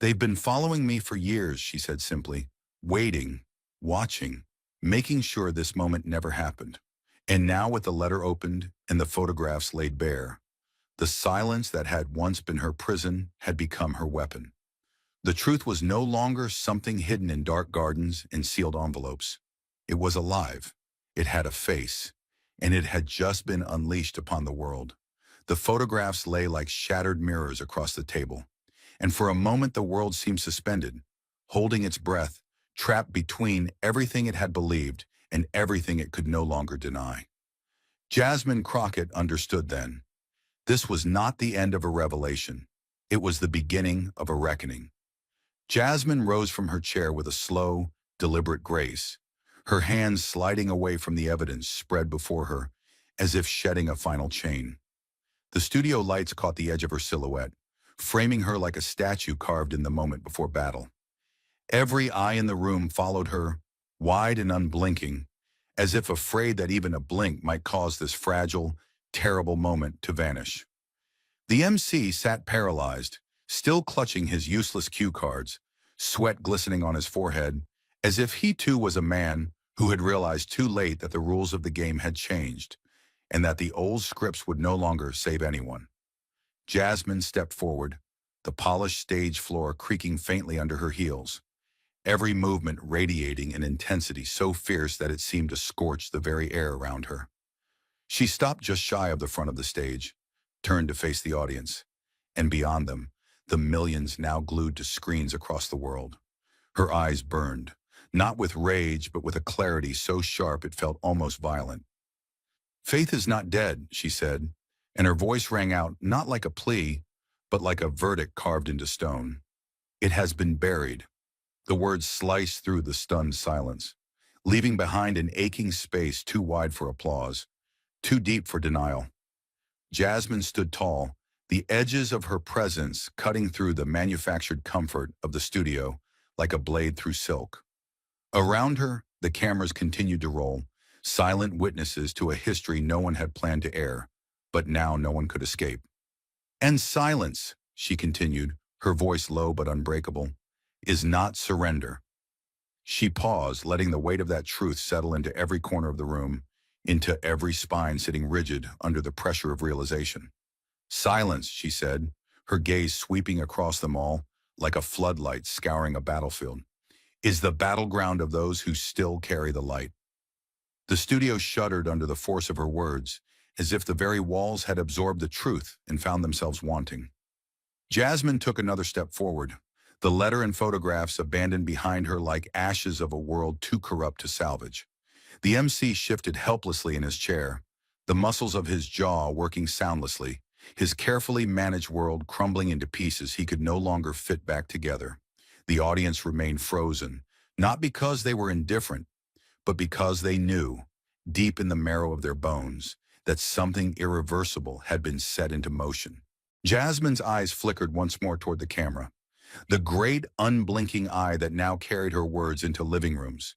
"They've been following me for years," she said simply, "waiting, watching, making sure this moment never happened. And now with the letter opened and the photographs laid bare, the silence that had once been her prison had become her weapon. The truth was no longer something hidden in dark gardens and sealed envelopes. It was alive. It had a face, and it had just been unleashed upon the world. The photographs lay like shattered mirrors across the table, and for a moment the world seemed suspended, holding its breath, trapped between everything it had believed and everything it could no longer deny. Jasmine Crockett understood then. This was not the end of a revelation. It was the beginning of a reckoning. Jasmine rose from her chair with a slow, deliberate grace, her hands sliding away from the evidence spread before her, as if shedding a final chain. The studio lights caught the edge of her silhouette, framing her like a statue carved in the moment before battle. Every eye in the room followed her, wide and unblinking, as if afraid that even a blink might cause this fragile, terrible moment to vanish. The MC sat paralyzed, still clutching his useless cue cards, sweat glistening on his forehead, as if he too was a man who had realized too late that the rules of the game had changed, and that the old scripts would no longer save anyone. Jasmine stepped forward, the polished stage floor creaking faintly under her heels, every movement radiating an intensity so fierce that it seemed to scorch the very air around her. She stopped just shy of the front of the stage, turned to face the audience, and beyond them, the millions now glued to screens across the world. Her eyes burned, not with rage, but with a clarity so sharp it felt almost violent. "Faith is not dead," she said, and her voice rang out not like a plea, but like a verdict carved into stone. "It has been buried." The words sliced through the stunned silence, leaving behind an aching space too wide for applause, too deep for denial. Jasmine stood tall, the edges of her presence cutting through the manufactured comfort of the studio like a blade through silk. Around her, the cameras continued to roll, silent witnesses to a history no one had planned to air, but now no one could escape. "And silence," she continued, her voice low but unbreakable, "is not surrender." She paused, letting the weight of that truth settle into every corner of the room, into every spine sitting rigid under the pressure of realization. "Silence," she said, her gaze sweeping across them all like a floodlight scouring a battlefield, "is the battleground of those who still carry the light." The studio shuddered under the force of her words, as if the very walls had absorbed the truth and found themselves wanting. Jasmine took another step forward, the letter and photographs abandoned behind her like ashes of a world too corrupt to salvage. The MC shifted helplessly in his chair, the muscles of his jaw working soundlessly, his carefully managed world crumbling into pieces he could no longer fit back together. The audience remained frozen, not because they were indifferent, but because they knew, deep in the marrow of their bones, that something irreversible had been set into motion. Jasmine's eyes flickered once more toward the camera, the great unblinking eye that now carried her words into living rooms,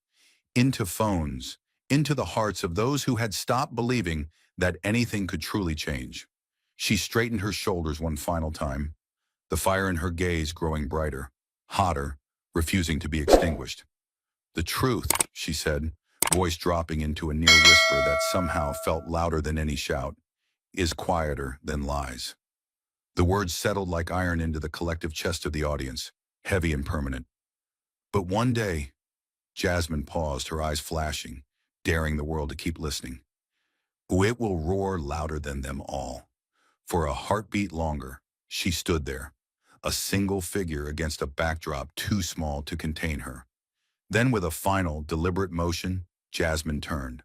into phones, into the hearts of those who had stopped believing that anything could truly change. She straightened her shoulders one final time, the fire in her gaze growing brighter, hotter, refusing to be extinguished. "The truth," she said, voice dropping into a near whisper that somehow felt louder than any shout, "is quieter than lies." The words settled like iron into the collective chest of the audience, heavy and permanent. But one day, Jasmine paused, her eyes flashing, daring the world to keep listening. "It will roar louder than them all." For a heartbeat longer, she stood there, a single figure against a backdrop too small to contain her. Then with a final, deliberate motion, Jasmine turned.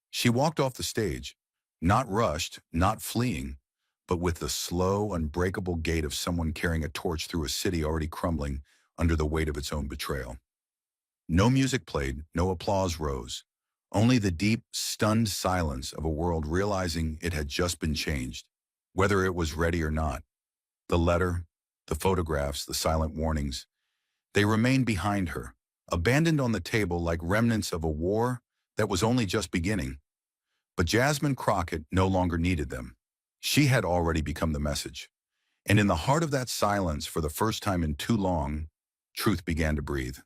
She walked off the stage, not rushed, not fleeing, but with the slow, unbreakable gait of someone carrying a torch through a city already crumbling under the weight of its own betrayal. No music played, no applause rose, only the deep, stunned silence of a world realizing it had just been changed, whether it was ready or not. The letter, the photographs, the silent warnings, they remained behind her, abandoned on the table like remnants of a war that was only just beginning. But Jasmine Crockett no longer needed them. She had already become the message. And in the heart of that silence, for the first time in too long, truth began to breathe.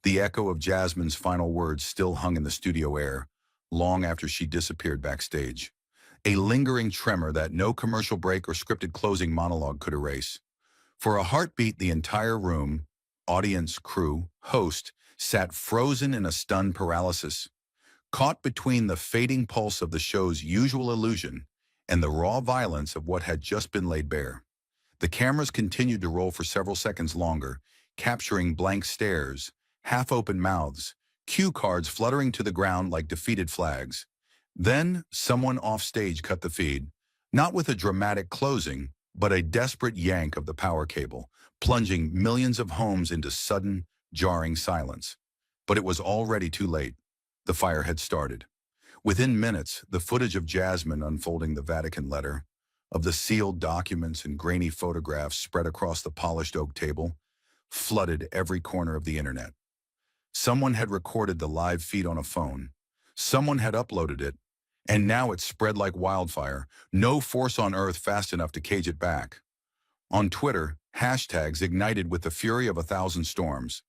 The echo of Jasmine's final words still hung in the studio air, long after she disappeared backstage. A lingering tremor that no commercial break or scripted closing monologue could erase. For a heartbeat, the entire room, audience, crew, host, sat frozen in a stunned paralysis, caught between the fading pulse of the show's usual illusion and the raw violence of what had just been laid bare. The cameras continued to roll for several seconds longer, capturing blank stares, half-open mouths, cue cards fluttering to the ground like defeated flags. Then, someone offstage cut the feed, not with a dramatic closing, but a desperate yank of the power cable, plunging millions of homes into sudden, jarring silence. But it was already too late. The fire had started. Within minutes, the footage of Jasmine unfolding the Vatican letter, of the sealed documents and grainy photographs spread across the polished oak table, flooded every corner of the internet. Someone had recorded the live feed on a phone. Someone had uploaded it, and now it spread like wildfire, no force on earth fast enough to cage it back. On Twitter, hashtags ignited with the fury of 1,000 storms.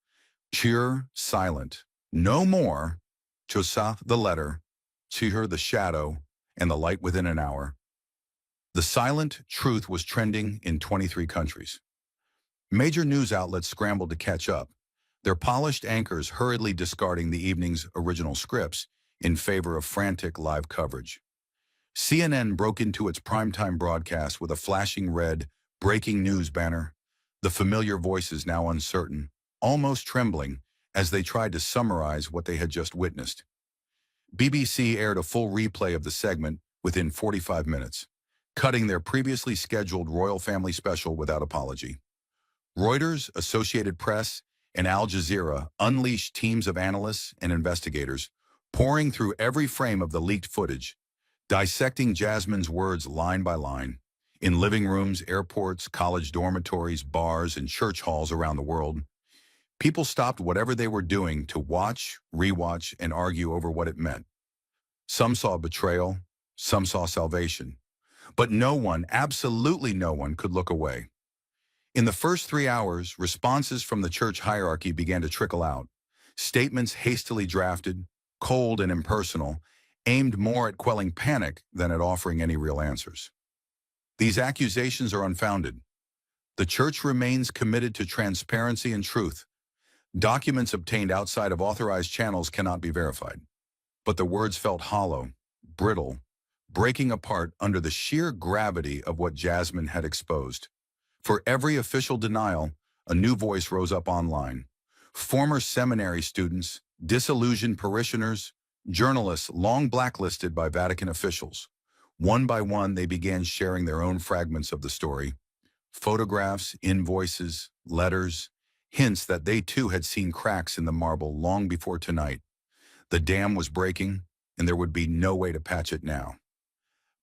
Pure, silent, no more, Chosa the letter, Chihur the shadow, and the light within an hour. The silent truth was trending in 23 countries. Major news outlets scrambled to catch up, their polished anchors hurriedly discarding the evening's original scripts in favor of frantic live coverage. CNN broke into its primetime broadcast with a flashing red, breaking news banner, the familiar voices now uncertain, almost trembling, as they tried to summarize what they had just witnessed. BBC aired a full replay of the segment within 45 minutes, cutting their previously scheduled royal family special without apology. Reuters, Associated Press, and Al Jazeera unleashed teams of analysts and investigators, pouring through every frame of the leaked footage, dissecting Jasmine's words line by line. In living rooms, airports, college dormitories, bars, and church halls around the world, people stopped whatever they were doing to watch, rewatch, and argue over what it meant. Some saw betrayal, some saw salvation. But no one, absolutely no one, could look away. In the first 3 hours, responses from the church hierarchy began to trickle out. Statements hastily drafted, cold and impersonal, aimed more at quelling panic than at offering any real answers. These accusations are unfounded. The church remains committed to transparency and truth. Documents obtained outside of authorized channels cannot be verified. But the words felt hollow, brittle, breaking apart under the sheer gravity of what Jasmine had exposed. For every official denial, a new voice rose up online. Former seminary students, disillusioned parishioners, journalists long blacklisted by Vatican officials. One by one, they began sharing their own fragments of the story. Photographs, invoices, letters, hints that they too had seen cracks in the marble long before tonight. The dam was breaking, and there would be no way to patch it now.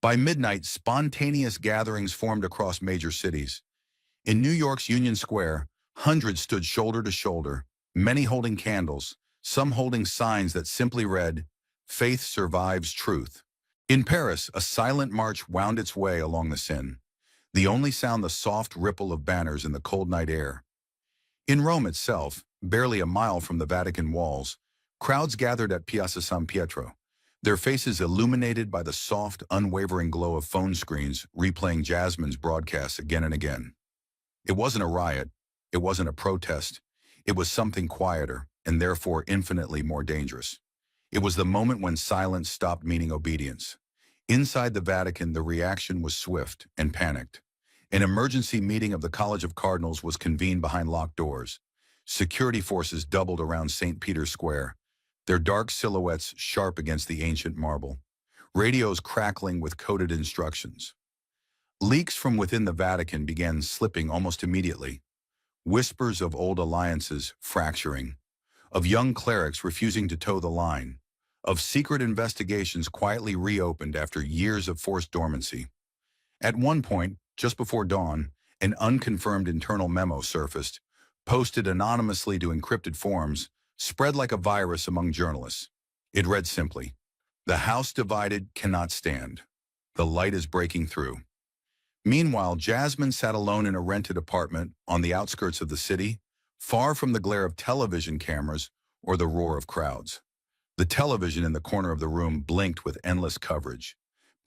By midnight, spontaneous gatherings formed across major cities. In New York's Union Square, hundreds stood shoulder to shoulder, many holding candles, some holding signs that simply read, Faith survives truth. In Paris, a silent march wound its way along the Seine, the only sound the soft ripple of banners in the cold night air. In Rome itself, barely a mile from the Vatican walls, crowds gathered at Piazza San Pietro, their faces illuminated by the soft, unwavering glow of phone screens replaying Jasmine's broadcasts again and again. It wasn't a riot, it wasn't a protest, it was something quieter and therefore infinitely more dangerous. It was the moment when silence stopped meaning obedience. Inside the Vatican, the reaction was swift and panicked. An emergency meeting of the College of Cardinals was convened behind locked doors. Security forces doubled around St. Peter's Square, their dark silhouettes sharp against the ancient marble. Radios crackling with coded instructions. Leaks from within the Vatican began slipping almost immediately. Whispers of old alliances fracturing, of young clerics refusing to toe the line, of secret investigations quietly reopened after years of forced dormancy. At one point, just before dawn, an unconfirmed internal memo surfaced, posted anonymously to encrypted forums, spread like a virus among journalists. It read simply, "The house divided cannot stand. The light is breaking through." Meanwhile, Jasmine sat alone in a rented apartment on the outskirts of the city, far from the glare of television cameras or the roar of crowds. The television in the corner of the room blinked with endless coverage,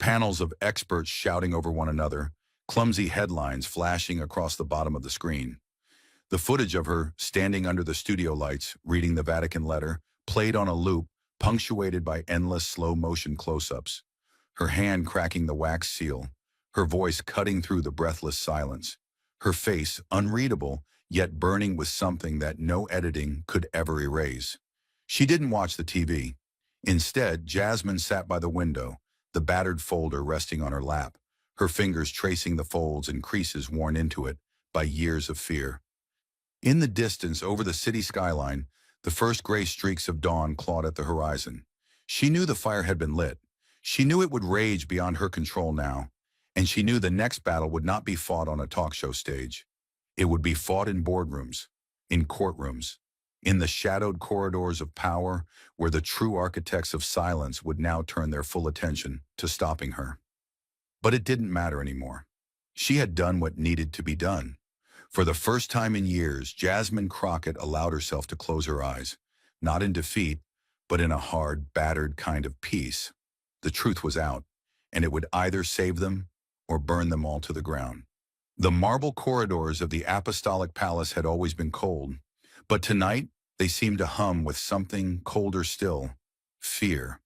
panels of experts shouting over one another, clumsy headlines flashing across the bottom of the screen. The footage of her standing under the studio lights, reading the Vatican letter, played on a loop, punctuated by endless slow-motion close-ups. Her hand cracking the wax seal, her voice cutting through the breathless silence, her face unreadable, yet burning with something that no editing could ever erase. She didn't watch the TV. Instead, Jasmine sat by the window, the battered folder resting on her lap, her fingers tracing the folds and creases worn into it by years of fear. In the distance, over the city skyline, the first gray streaks of dawn clawed at the horizon. She knew the fire had been lit. She knew it would rage beyond her control now, and she knew the next battle would not be fought on a talk show stage. It would be fought in boardrooms, in courtrooms, in the shadowed corridors of power where the true architects of silence would now turn their full attention to stopping her. But it didn't matter anymore. She had done what needed to be done. For the first time in years, Jasmine Crockett allowed herself to close her eyes, not in defeat, but in a hard, battered kind of peace. The truth was out, and it would either save them or burn them all to the ground. The marble corridors of the Apostolic Palace had always been cold, but tonight they seemed to hum with something colder still: fear.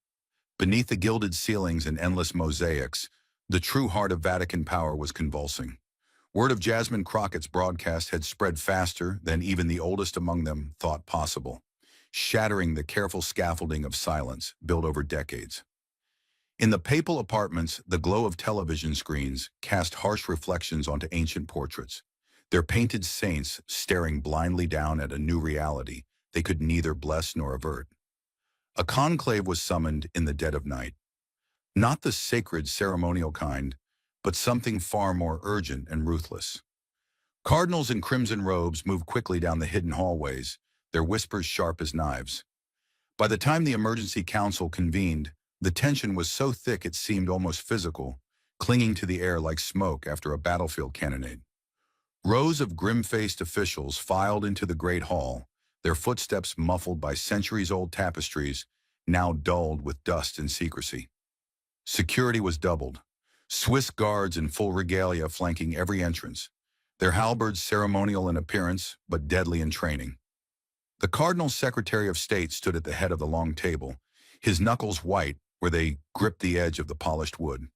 Beneath the gilded ceilings and endless mosaics, the true heart of Vatican power was convulsing. Word of Jasmine Crockett's broadcast had spread faster than even the oldest among them thought possible, shattering the careful scaffolding of silence built over decades. In the papal apartments, the glow of television screens cast harsh reflections onto ancient portraits, their painted saints staring blindly down at a new reality they could neither bless nor avert. A conclave was summoned in the dead of night. Not the sacred ceremonial kind, but something far more urgent and ruthless. Cardinals in crimson robes moved quickly down the hidden hallways, their whispers sharp as knives. By the time the emergency council convened, the tension was so thick it seemed almost physical, clinging to the air like smoke after a battlefield cannonade. Rows of grim-faced officials filed into the great hall, their footsteps muffled by centuries-old tapestries, now dulled with dust and secrecy. Security was doubled, Swiss guards in full regalia flanking every entrance, their halberds ceremonial in appearance but deadly in training. The Cardinal's Secretary of State stood at the head of the long table, his knuckles white where they gripped the edge of the polished wood.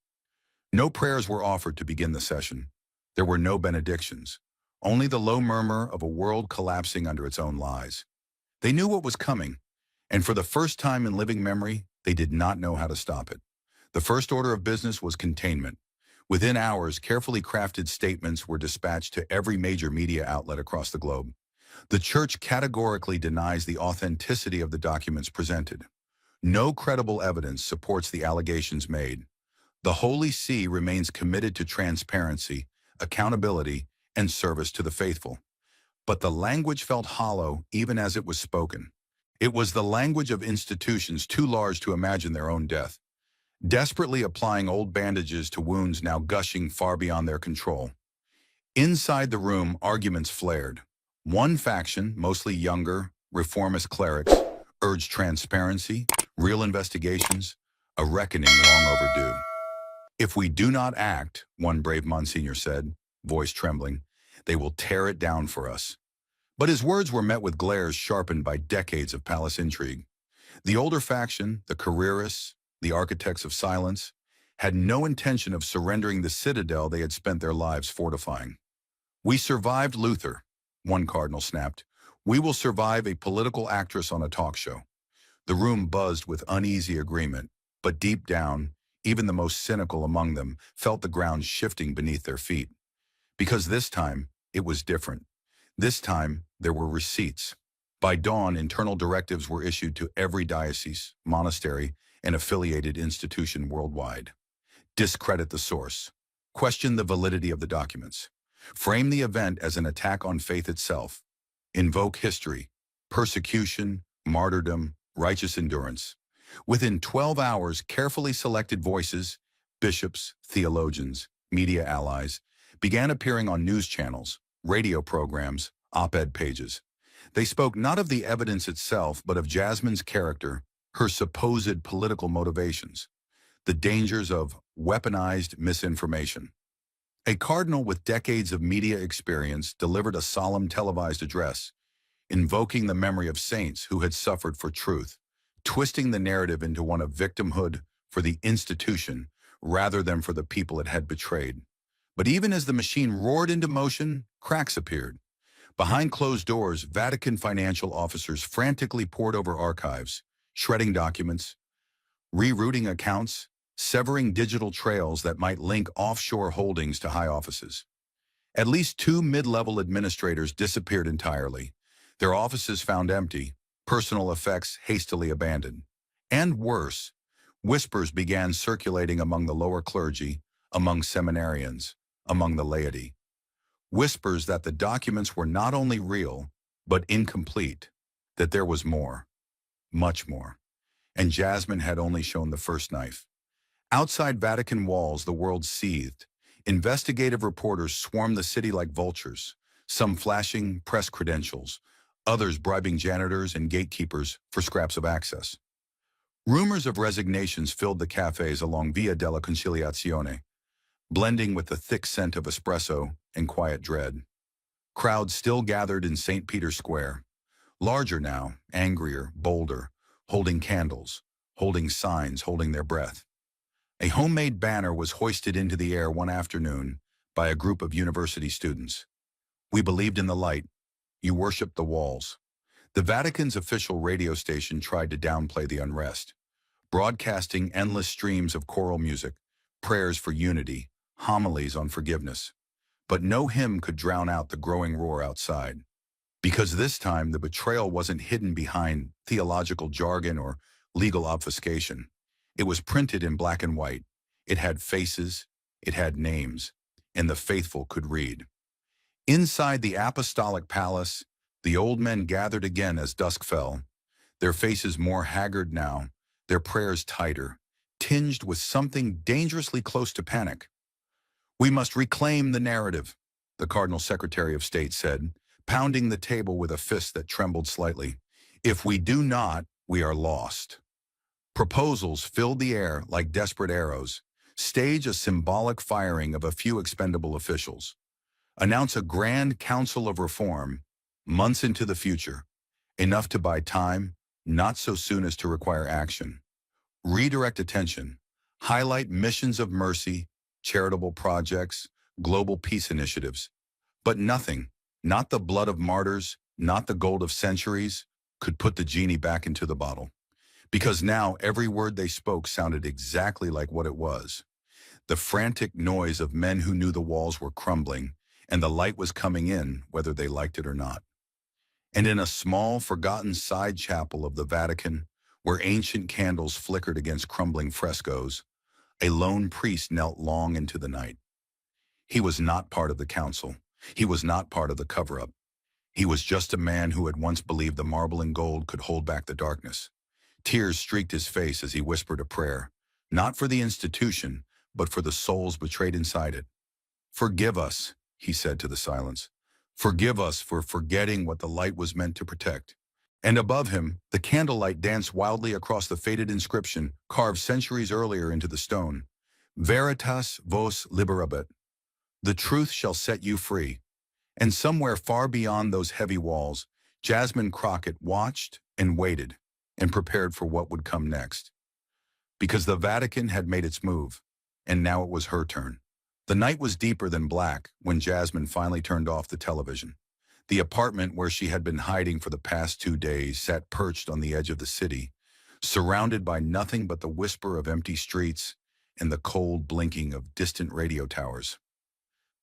No prayers were offered to begin the session. There were no benedictions, only the low murmur of a world collapsing under its own lies. They knew what was coming, and for the first time in living memory, they did not know how to stop it. The first order of business was containment. Within hours, carefully crafted statements were dispatched to every major media outlet across the globe. The Church categorically denies the authenticity of the documents presented. No credible evidence supports the allegations made. The Holy See remains committed to transparency, accountability, and service to the faithful. But the language felt hollow even as it was spoken. It was the language of institutions too large to imagine their own death, desperately applying old bandages to wounds now gushing far beyond their control. Inside the room, arguments flared. One faction, mostly younger, reformist clerics, urged transparency, real investigations, a reckoning long overdue. If we do not act, one brave Monsignor said, voice trembling, they will tear it down for us. But his words were met with glares sharpened by decades of palace intrigue. The older faction, the careerists, the architects of silence, had no intention of surrendering the citadel they had spent their lives fortifying. We survived Luther, one cardinal snapped. We will survive a political actress on a talk show. The room buzzed with uneasy agreement, but deep down, even the most cynical among them felt the ground shifting beneath their feet. Because this time, it was different. This time, there were receipts. By dawn, internal directives were issued to every diocese, monastery, and affiliated institution worldwide. Discredit the source. Question the validity of the documents. Frame the event as an attack on faith itself. Invoke history, persecution, martyrdom, righteous endurance. Within 12 hours, carefully selected voices, bishops, theologians, media allies, began appearing on news channels, radio programs, op-ed pages. They spoke not of the evidence itself, but of Jasmine's character, her supposed political motivations, the dangers of weaponized misinformation. A cardinal with decades of media experience delivered a solemn televised address, invoking the memory of saints who had suffered for truth, twisting the narrative into one of victimhood for the institution rather than for the people it had betrayed. But even as the machine roared into motion, cracks appeared. Behind closed doors, Vatican financial officers frantically pored over archives, shredding documents, rerouting accounts, severing digital trails that might link offshore holdings to high offices. At least 2 mid-level administrators disappeared entirely, their offices found empty, personal effects hastily abandoned. And worse, whispers began circulating among the lower clergy, among seminarians, among the laity. Whispers that the documents were not only real, but incomplete, that there was more, much more. And Jasmine had only shown the first knife. Outside Vatican walls, the world seethed. Investigative reporters swarmed the city like vultures, some flashing press credentials, others bribing janitors and gatekeepers for scraps of access. Rumors of resignations filled the cafes along Via della Conciliazione, blending with the thick scent of espresso and quiet dread. Crowds still gathered in St. Peter's Square, larger now, angrier, bolder, holding candles, holding signs, holding their breath. A homemade banner was hoisted into the air one afternoon by a group of university students. We believed in the light. You worshipped the walls. The Vatican's official radio station tried to downplay the unrest, broadcasting endless streams of choral music, prayers for unity, homilies on forgiveness. But no hymn could drown out the growing roar outside. Because this time the betrayal wasn't hidden behind theological jargon or legal obfuscation. It was printed in black and white. It had faces, it had names, and the faithful could read. Inside the apostolic palace, the old men gathered again as dusk fell, their faces more haggard now, their prayers tighter, tinged with something dangerously close to panic. We must reclaim the narrative, the Cardinal Secretary of State said, pounding the table with a fist that trembled slightly. If we do not, we are lost. Proposals filled the air like desperate arrows. Stage a symbolic firing of a few expendable officials. Announce a grand council of reform, months into the future, enough to buy time, not so soon as to require action. Redirect attention, highlight missions of mercy, charitable projects, global peace initiatives. But nothing, not the blood of martyrs, not the gold of centuries, could put the genie back into the bottle. Because now every word they spoke sounded exactly like what it was. The frantic noise of men who knew the walls were crumbling, and the light was coming in, whether they liked it or not. And in a small, forgotten side chapel of the Vatican, where ancient candles flickered against crumbling frescoes, a lone priest knelt long into the night. He was not part of the council. He was not part of the cover-up. He was just a man who had once believed the marble and gold could hold back the darkness. Tears streaked his face as he whispered a prayer, not for the institution, but for the souls betrayed inside it. "Forgive us," he said to the silence. "Forgive us for forgetting what the light was meant to protect." And above him, the candlelight danced wildly across the faded inscription carved centuries earlier into the stone. "Veritas vos liberabit." The truth shall set you free. And somewhere far beyond those heavy walls, Jasmine Crockett watched and waited and prepared for what would come next. Because the Vatican had made its move, and now it was her turn. The night was deeper than black when Jasmine finally turned off the television. The apartment where she had been hiding for the past 2 days sat perched on the edge of the city, surrounded by nothing but the whisper of empty streets and the cold blinking of distant radio towers.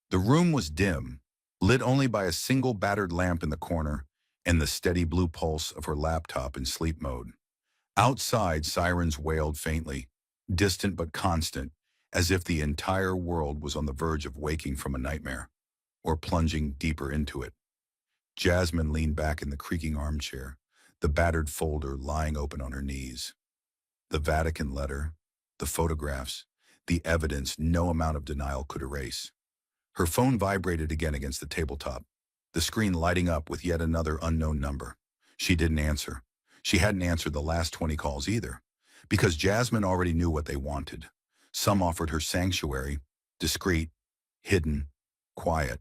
The room was dim, lit only by a single battered lamp in the corner and the steady blue pulse of her laptop in sleep mode. Outside, sirens wailed faintly, distant but constant, as if the entire world was on the verge of waking from a nightmare, or plunging deeper into it. Jasmine leaned back in the creaking armchair, the battered folder lying open on her knees. The Vatican letter, the photographs, the evidence no amount of denial could erase. Her phone vibrated again against the tabletop, the screen lighting up with yet another unknown number. She didn't answer. She hadn't answered the last 20 calls either, because Jasmine already knew what they wanted. Some offered her sanctuary, discreet, hidden, quiet.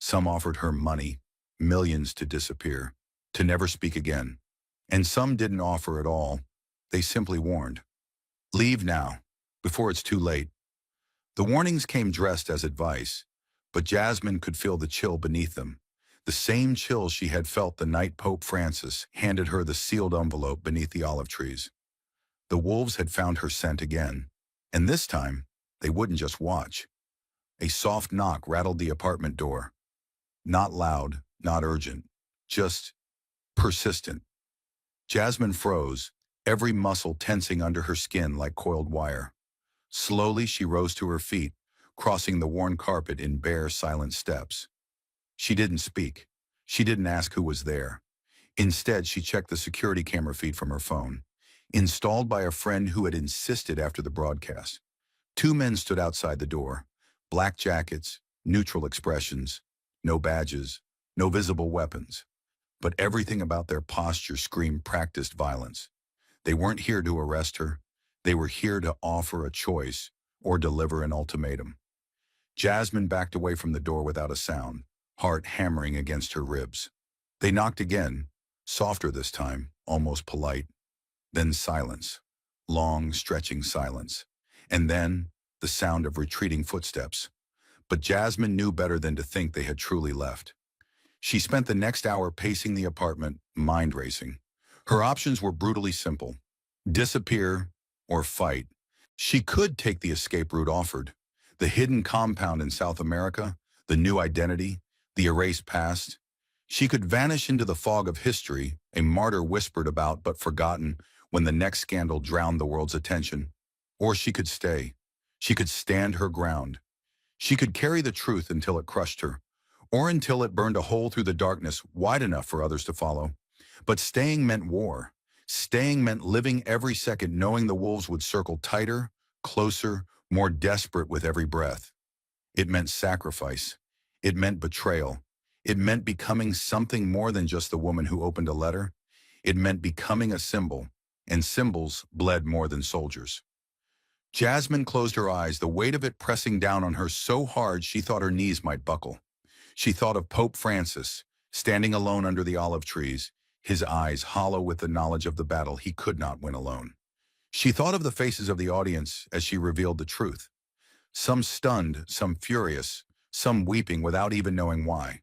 Some offered her money, millions to disappear, to never speak again. And some didn't offer at all. They simply warned. "Leave now, before it's too late." The warnings came dressed as advice, but Jasmine could feel the chill beneath them, the same chill she had felt the night Pope Francis handed her the sealed envelope beneath the olive trees. The wolves had found her scent again, and this time, they wouldn't just watch. A soft knock rattled the apartment door. Not loud, not urgent, just persistent. Jasmine froze, every muscle tensing under her skin like coiled wire. Slowly, she rose to her feet, crossing the worn carpet in bare, silent steps. She didn't speak. She didn't ask who was there. Instead, she checked the security camera feed from her phone, installed by a friend who had insisted after the broadcast. 2 men stood outside the door, black jackets, neutral expressions, no badges, no visible weapons. But everything about their posture screamed practiced violence. They weren't here to arrest her. They were here to offer a choice or deliver an ultimatum. Jasmine backed away from the door without a sound, heart hammering against her ribs. They knocked again, softer this time, almost polite. Then silence, long, stretching silence. And then the sound of retreating footsteps. But Jasmine knew better than to think they had truly left. She spent the next hour pacing the apartment, mind racing. Her options were brutally simple: disappear or fight. She could take the escape route offered: the hidden compound in South America, the new identity, the erased past. She could vanish into the fog of history, a martyr whispered about but forgotten when the next scandal drowned the world's attention. Or she could stay. She could stand her ground. She could carry the truth until it crushed her, or until it burned a hole through the darkness wide enough for others to follow. But staying meant war. Staying meant living every second knowing the wolves would circle tighter, closer, more desperate with every breath. It meant sacrifice. It meant betrayal. It meant becoming something more than just the woman who opened a letter. It meant becoming a symbol, and symbols bled more than soldiers. Jasmine closed her eyes, the weight of it pressing down on her so hard she thought her knees might buckle. She thought of Pope Francis, standing alone under the olive trees, his eyes hollow with the knowledge of the battle he could not win alone. She thought of the faces of the audience as she revealed the truth. Some stunned, some furious, some weeping without even knowing why.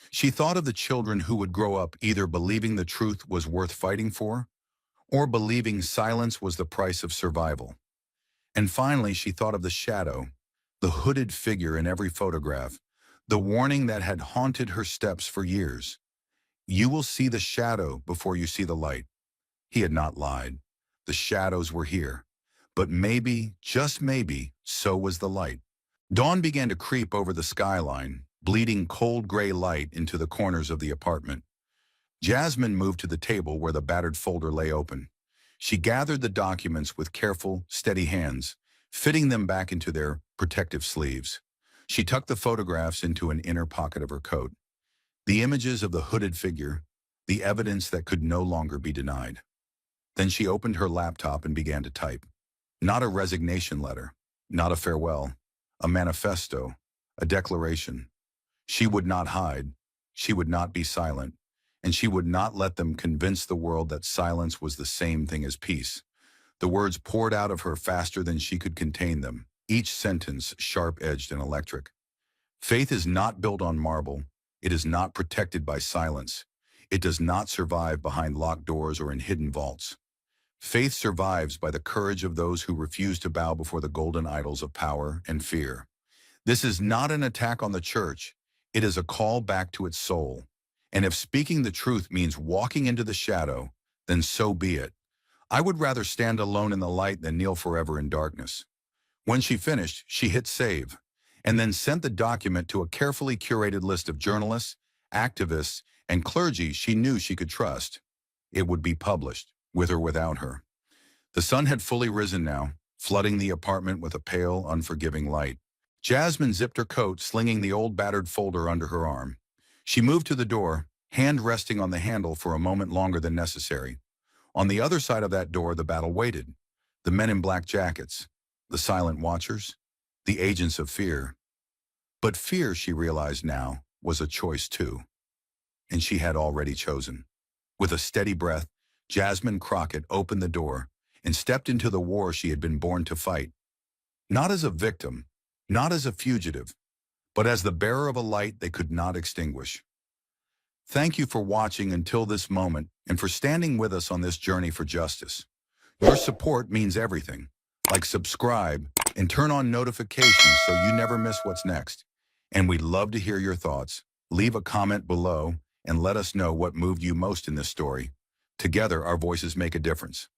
She thought of the children who would grow up either believing the truth was worth fighting for, or believing silence was the price of survival. And finally, she thought of the shadow, the hooded figure in every photograph, the warning that had haunted her steps for years. You will see the shadow before you see the light. He had not lied. The shadows were here. But maybe, just maybe, so was the light. Dawn began to creep over the skyline, bleeding cold gray light into the corners of the apartment. Jasmine moved to the table where the battered folder lay open. She gathered the documents with careful, steady hands, fitting them back into their protective sleeves. She tucked the photographs into an inner pocket of her coat. The images of the hooded figure, the evidence that could no longer be denied. Then she opened her laptop and began to type. Not a resignation letter, not a farewell, a manifesto, a declaration. She would not hide, she would not be silent, and she would not let them convince the world that silence was the same thing as peace. The words poured out of her faster than she could contain them, each sentence sharp-edged and electric. Faith is not built on marble. It is not protected by silence. It does not survive behind locked doors or in hidden vaults. Faith survives by the courage of those who refuse to bow before the golden idols of power and fear. This is not an attack on the church. It is a call back to its soul. And if speaking the truth means walking into the shadow, then so be it. I would rather stand alone in the light than kneel forever in darkness. When she finished, she hit save, and then sent the document to a carefully curated list of journalists, activists, and clergy she knew she could trust. It would be published, with or without her. The sun had fully risen now, flooding the apartment with a pale, unforgiving light. Jasmine zipped her coat, slinging the old battered folder under her arm. She moved to the door, hand resting on the handle for a moment longer than necessary. On the other side of that door, the battle waited. The men in black jackets, the silent watchers, the agents of fear. But fear, she realized now, was a choice too. And she had already chosen. With a steady breath, Jasmine Crockett opened the door and stepped into the war she had been born to fight. Not as a victim, not as a fugitive, but as the bearer of a light they could not extinguish. Thank you for watching until this moment and for standing with us on this journey for justice. Your support means everything. Like, subscribe, and turn on notifications so you never miss what's next. And we'd love to hear your thoughts. Leave a comment below and let us know what moved you most in this story. Together, our voices make a difference.